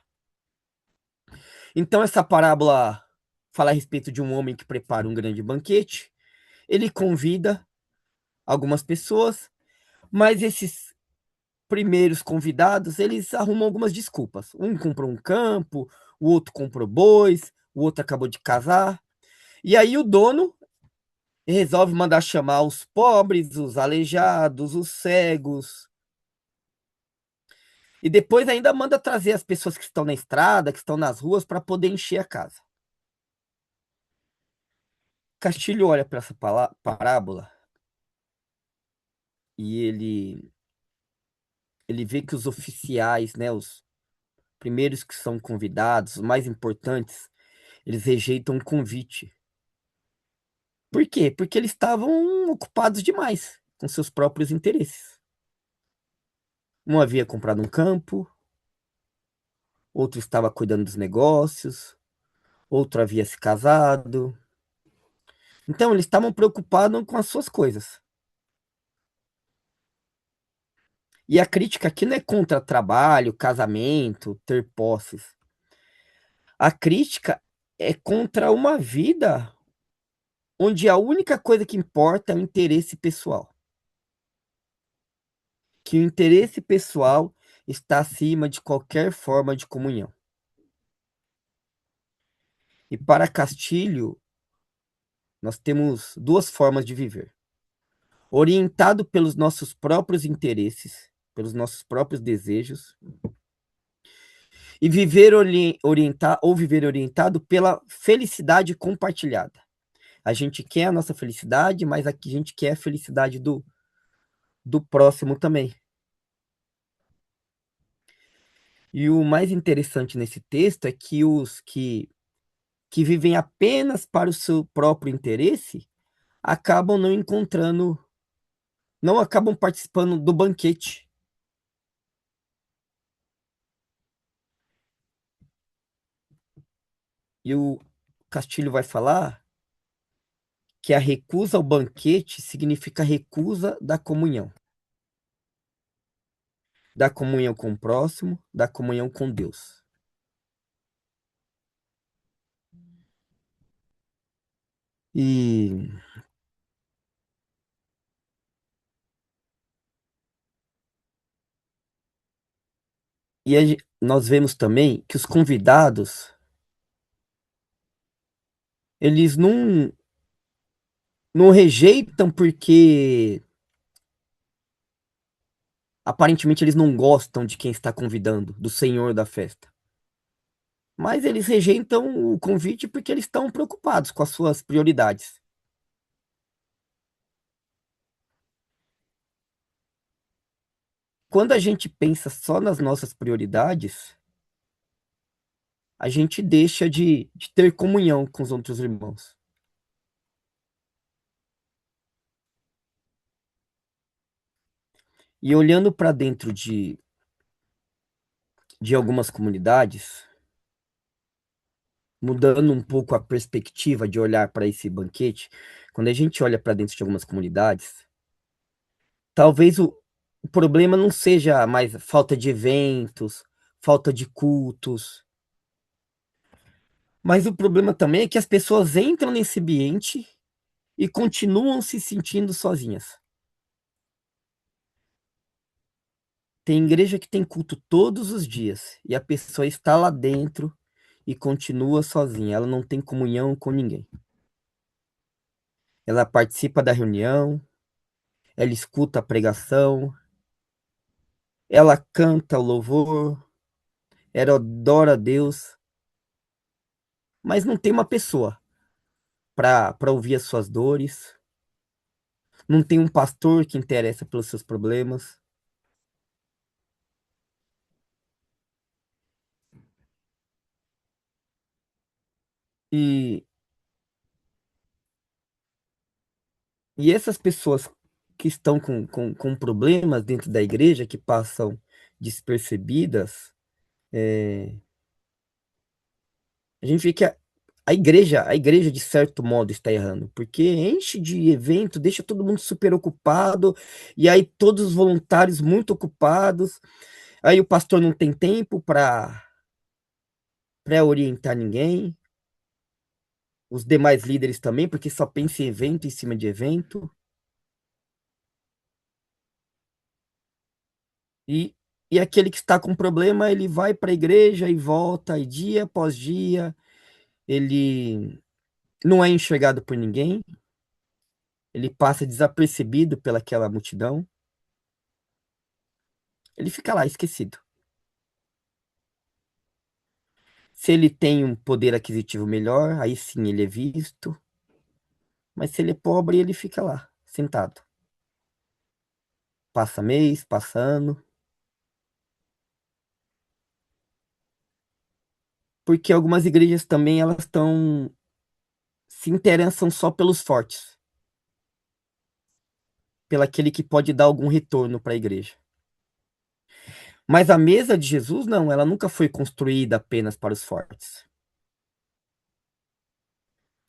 Então, essa parábola fala a respeito de um homem que prepara um grande banquete. Ele convida algumas pessoas, mas esses primeiros convidados, eles arrumam algumas desculpas. Um comprou um campo, o outro comprou bois, o outro acabou de casar. E aí o dono resolve mandar chamar os pobres, os aleijados, os cegos. E depois ainda manda trazer as pessoas que estão na estrada, que estão nas ruas, para poder encher a casa. Castilho olha para essa parábola e ele vê que os oficiais, né, os primeiros que são convidados, os mais importantes, eles rejeitam o convite. Por quê? Porque eles estavam ocupados demais com seus próprios interesses. Um havia comprado um campo, outro estava cuidando dos negócios, outro havia se casado. Então, eles estavam preocupados com as suas coisas. E a crítica aqui não é contra trabalho, casamento, ter posses. A crítica é contra uma vida onde a única coisa que importa é o interesse pessoal. Que o interesse pessoal está acima de qualquer forma de comunhão. E para Castilho, nós temos 2 formas de viver: orientado pelos nossos próprios interesses, pelos nossos próprios desejos, e viver orientado pela felicidade compartilhada. A gente quer a nossa felicidade, mas aqui a gente quer a felicidade do próximo também. E o mais interessante nesse texto é que os que vivem apenas para o seu próprio interesse acabam não acabam participando do banquete. E o Castilho vai falar que a recusa ao banquete significa recusa da comunhão com o próximo, da comunhão com Deus. E, nós vemos também que os convidados, eles não rejeitam porque aparentemente eles não gostam de quem está convidando, do senhor da festa. Mas eles rejeitam o convite porque eles estão preocupados com as suas prioridades. Quando a gente pensa só nas nossas prioridades, a gente deixa de ter comunhão com os outros irmãos. E olhando para dentro de algumas comunidades, mudando um pouco a perspectiva de olhar para esse banquete, quando a gente olha para dentro de algumas comunidades, talvez o problema não seja mais falta de eventos, falta de cultos, mas o problema também é que as pessoas entram nesse ambiente e continuam se sentindo sozinhas. Tem igreja que tem culto todos os dias e a pessoa está lá dentro e continua sozinha, ela não tem comunhão com ninguém. Ela participa da reunião, ela escuta a pregação, ela canta o louvor, ela adora a Deus, mas não tem uma pessoa para ouvir as suas dores, não tem um pastor que interessa pelos seus problemas. E, e essas pessoas que estão com problemas dentro da igreja, que passam despercebidas, a gente vê que a igreja, de certo modo, está errando, porque enche de evento, deixa todo mundo super ocupado, e aí todos os voluntários muito ocupados, aí o pastor não tem tempo para orientar ninguém, os demais líderes também, porque só pensa em evento em cima de evento, e, e aquele que está com problema, ele vai para a igreja e volta, e dia após dia, ele não é enxergado por ninguém, ele passa desapercebido pelaquela multidão, ele fica lá esquecido. Se ele tem um poder aquisitivo melhor, aí sim ele é visto, mas se ele é pobre, ele fica lá, sentado. Passa mês, passa ano, porque algumas igrejas também elas estão se interessam só pelos fortes, pelo aquele que pode dar algum retorno para a igreja. Mas a mesa de Jesus, não, ela nunca foi construída apenas para os fortes.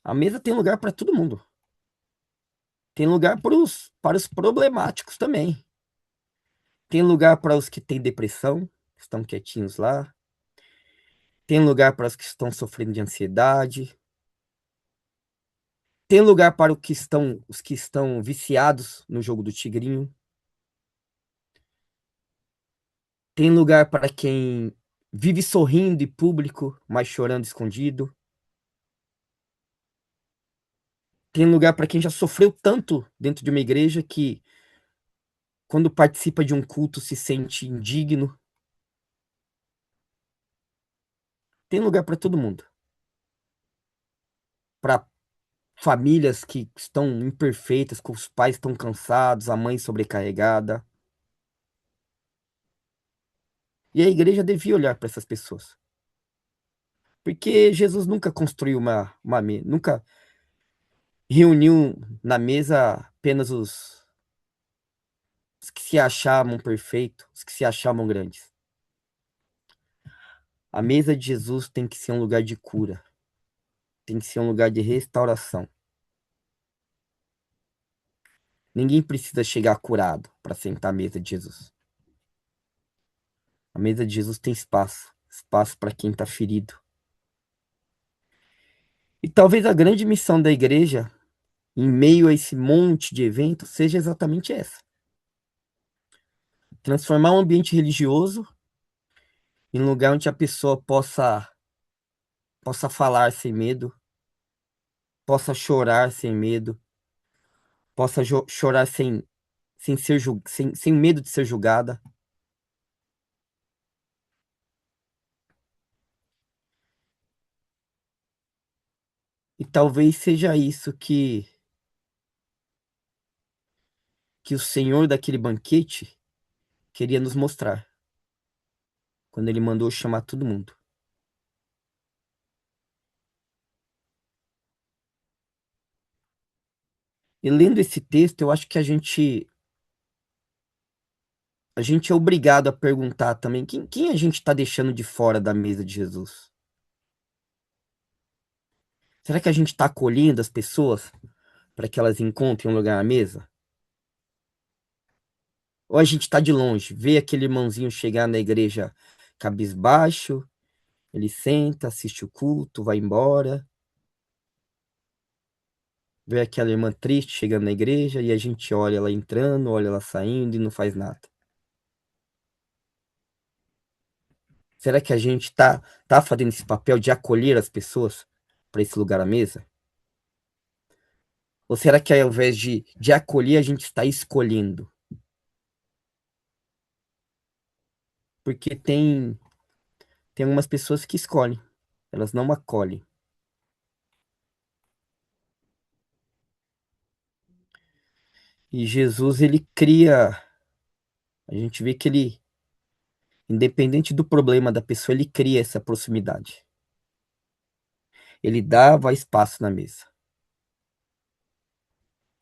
A mesa tem lugar para todo mundo. Tem lugar para os problemáticos também. Tem lugar para os que têm depressão, estão quietinhos lá. Tem lugar para os que estão sofrendo de ansiedade. Tem lugar para os que estão viciados no jogo do tigrinho. Tem lugar para quem vive sorrindo em público, mas chorando escondido. Tem lugar para quem já sofreu tanto dentro de uma igreja que, quando participa de um culto, se sente indigno. Tem lugar para todo mundo. Para famílias que estão imperfeitas, com os pais estão cansados, a mãe sobrecarregada. E a igreja devia olhar para essas pessoas. Porque Jesus nunca construiu nunca reuniu na mesa apenas os que se achavam perfeitos, os que se achavam grandes. A mesa de Jesus tem que ser um lugar de cura. tem que ser um lugar de restauração. Ninguém precisa chegar curado para sentar à mesa de Jesus. A mesa de Jesus tem espaço para quem está ferido. E talvez a grande missão da igreja, em meio a esse monte de eventos, seja exatamente essa: transformar um ambiente religioso em um lugar onde a pessoa possa falar sem medo, possa chorar sem medo, possa chorar sem medo de ser julgada. E talvez seja isso que o Senhor daquele banquete queria nos mostrar, quando ele mandou chamar todo mundo. E lendo esse texto, eu acho que a gente é obrigado a perguntar também quem a gente está deixando de fora da mesa de Jesus. Será que a gente está acolhendo as pessoas para que elas encontrem um lugar à mesa? Ou a gente está de longe, vê aquele irmãozinho chegar na igreja cabisbaixo, ele senta, assiste o culto, vai embora, vê aquela irmã triste chegando na igreja e a gente olha ela entrando, olha ela saindo e não faz nada. Será que a gente tá fazendo esse papel de acolher as pessoas para esse lugar à mesa? Ou será que ao invés de acolher, a gente está escolhendo? Porque tem algumas pessoas que escolhem, elas não acolhem. E Jesus, ele cria, a gente vê que ele, independente do problema da pessoa, ele cria essa proximidade. Ele dava espaço na mesa.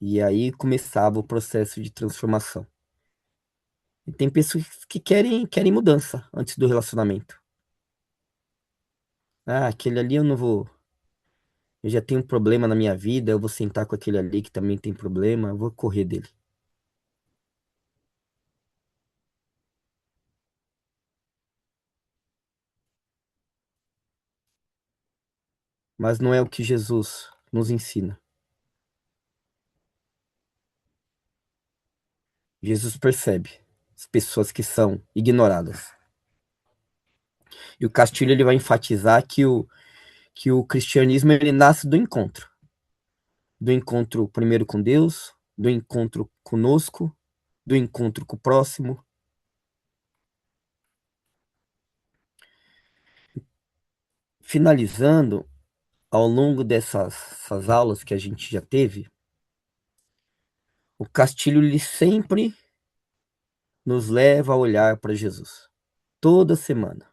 E aí começava o processo de transformação. E tem pessoas que querem mudança antes do relacionamento. Ah, aquele ali eu não vou. Eu já tenho um problema na minha vida, eu vou sentar com aquele ali que também tem problema, eu vou correr dele. Mas não é o que Jesus nos ensina. Jesus percebe as pessoas que são ignoradas. E o Castilho ele vai enfatizar que o cristianismo ele nasce do encontro primeiro com Deus, do encontro conosco, do encontro com o próximo. Finalizando, ao longo dessas aulas que a gente já teve, o Castilho ele sempre nos leva a olhar para Jesus, toda semana.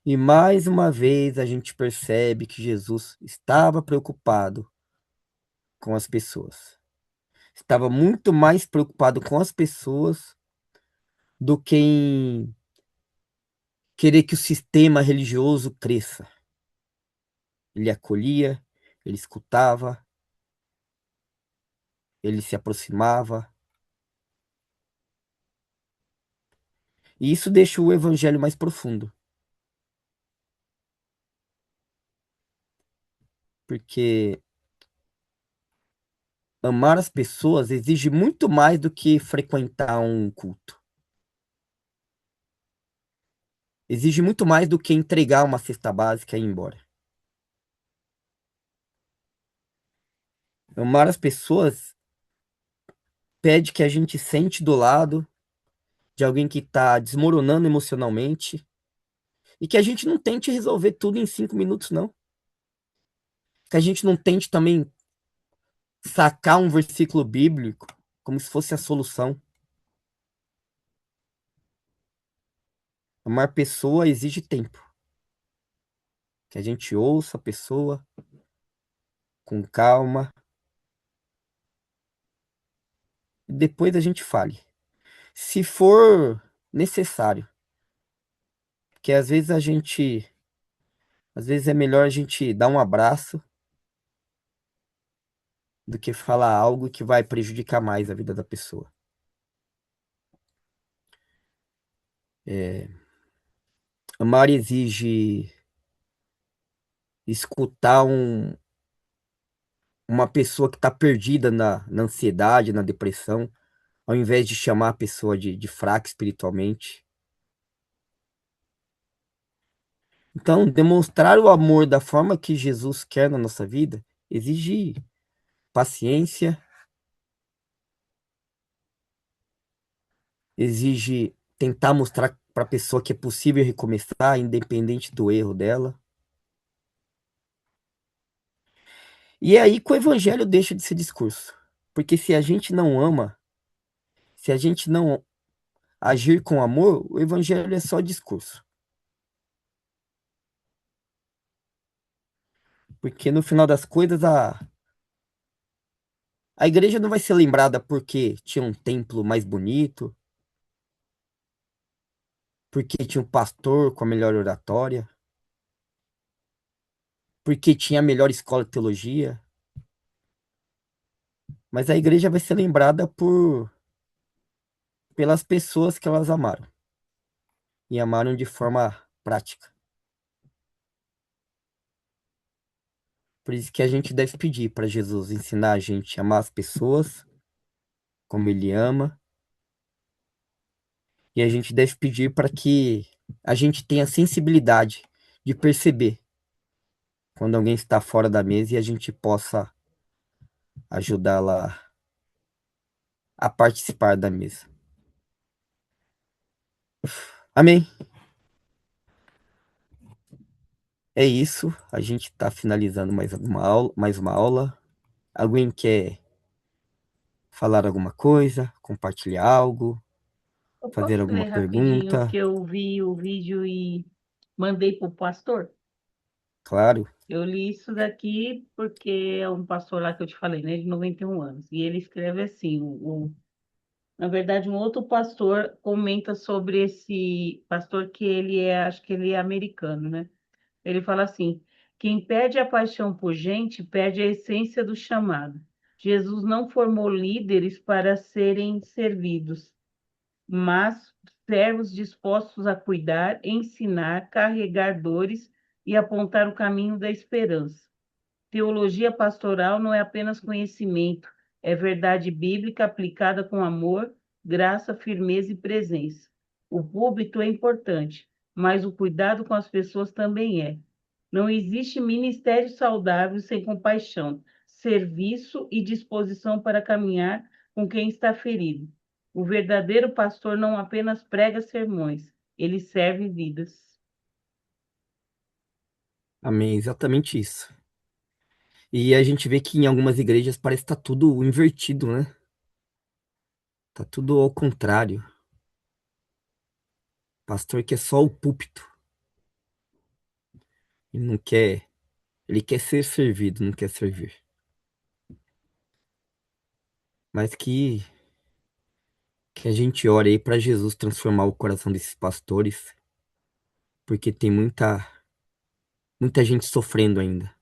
E mais uma vez a gente percebe que Jesus estava preocupado com as pessoas. Estava muito mais preocupado com as pessoas do que em querer que o sistema religioso cresça. Ele acolhia, ele escutava, ele se aproximava. E isso deixa o evangelho mais profundo. Porque amar as pessoas exige muito mais do que frequentar um culto. Exige muito mais do que entregar uma cesta básica e ir embora. Amar as pessoas pede que a gente sente do lado de alguém que está desmoronando emocionalmente e que a gente não tente resolver tudo em 5 minutos, não. Que a gente não tente também sacar um versículo bíblico como se fosse a solução. Amar pessoa exige tempo. Que a gente ouça a pessoa com calma e depois a gente fale. Se for necessário. Porque às vezes Às vezes é melhor a gente dar um abraço do que falar algo que vai prejudicar mais a vida da pessoa. Amar exige escutar uma pessoa que está perdida na ansiedade, na depressão, ao invés de chamar a pessoa de fraca espiritualmente. Então, demonstrar o amor da forma que Jesus quer na nossa vida exige paciência, exige tentar mostrar para a pessoa que é possível recomeçar, independente do erro dela. E é aí que o evangelho deixa de ser discurso. Porque se a gente não ama, se a gente não agir com amor, o evangelho é só discurso. Porque no final das coisas, a igreja não vai ser lembrada porque tinha um templo mais bonito, porque tinha um pastor com a melhor oratória, porque tinha a melhor escola de teologia. Mas a igreja vai ser lembrada pelas pessoas que elas amaram. E amaram de forma prática. Por isso que a gente deve pedir para Jesus ensinar a gente a amar as pessoas como ele ama. E a gente deve pedir para que a gente tenha sensibilidade de perceber quando alguém está fora da mesa e a gente possa ajudá-la a participar da mesa. Amém. É isso. A gente está finalizando mais uma aula. Alguém quer falar alguma coisa, compartilhar algo, Eu fazer posso alguma ler rapidinho pergunta? que eu vi o vídeo e mandei para o pastor? Claro. Eu li isso daqui porque é um pastor lá que eu te falei, né, de 91 anos. E ele escreve assim, na verdade, um outro pastor comenta sobre esse pastor que ele é, acho que ele é americano, né? Ele fala assim: quem perde a paixão por gente perde a essência do chamado. Jesus não formou líderes para serem servidos, mas servos dispostos a cuidar, ensinar, carregar dores e apontar o caminho da esperança. Teologia pastoral não é apenas conhecimento, é verdade bíblica aplicada com amor, graça, firmeza e presença. O púlpito é importante, mas o cuidado com as pessoas também é. Não existe ministério saudável sem compaixão, serviço e disposição para caminhar com quem está ferido. O verdadeiro pastor não apenas prega sermões, ele serve vidas. Amém. Exatamente isso. E a gente vê que em algumas igrejas parece que tá tudo invertido, né? Tá tudo ao contrário. Pastor quer só o púlpito. Ele não quer, ele quer ser servido, não quer servir. Mas que a gente ore aí para Jesus transformar o coração desses pastores, porque tem muita gente sofrendo ainda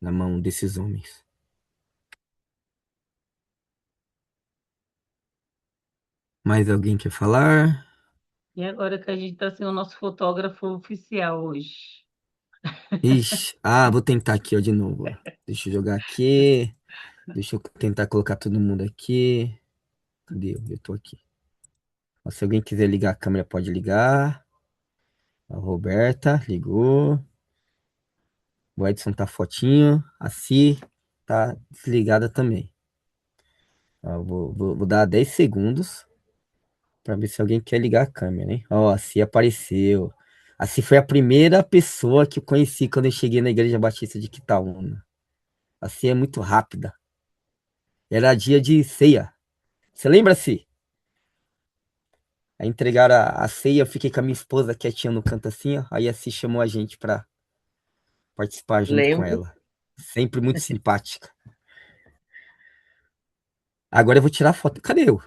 na mão desses homens. Mais alguém quer falar? E agora que a gente está sendo o nosso fotógrafo oficial hoje. Ixi, vou tentar aqui, ó, de novo. Ó. Deixa eu jogar aqui. Deixa eu tentar colocar todo mundo aqui. Cadê eu? Eu tô aqui. Ó, se alguém quiser ligar a câmera, pode ligar. A Roberta ligou. O Edson tá fotinho. A Si tá desligada também. Ó, vou dar 10 segundos para ver se alguém quer ligar a câmera, hein? Ó, a Si apareceu. A Si foi a primeira pessoa que eu conheci quando eu cheguei na Igreja Batista de Quitaúna. A Si é muito rápida. Era dia de ceia. Você lembra, Si? Aí entregaram a ceia, eu fiquei com a minha esposa quietinha no canto assim, ó. Aí a Si chamou a gente pra participar junto com Lembro. ela. Sempre muito simpática. Agora eu vou tirar a foto. Cadê eu?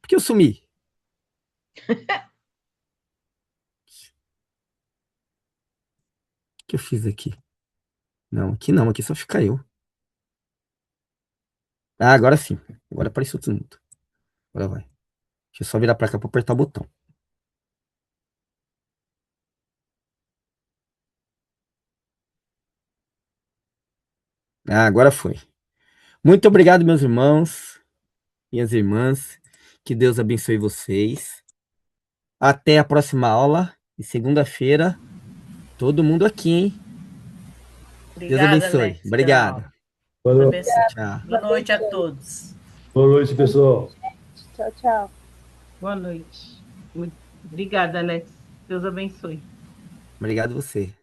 Por que eu sumi? que eu fiz aqui? Não, aqui só fica eu. Ah, agora sim. Agora apareceu todo mundo. Agora vai. Deixa eu só virar pra cá pra apertar o botão. Ah, agora foi. Muito obrigado, meus irmãos, minhas irmãs. Que Deus abençoe vocês. Até a próxima aula. E segunda-feira, todo mundo aqui, hein? Deus Obrigada, abençoe. Alex, pela Obrigado. aula. Deus Boa abençoe. Tchau. Boa noite a todos. boa noite, pessoal. Tchau, tchau. Boa noite. Obrigada, Alex. Deus abençoe. Obrigado você.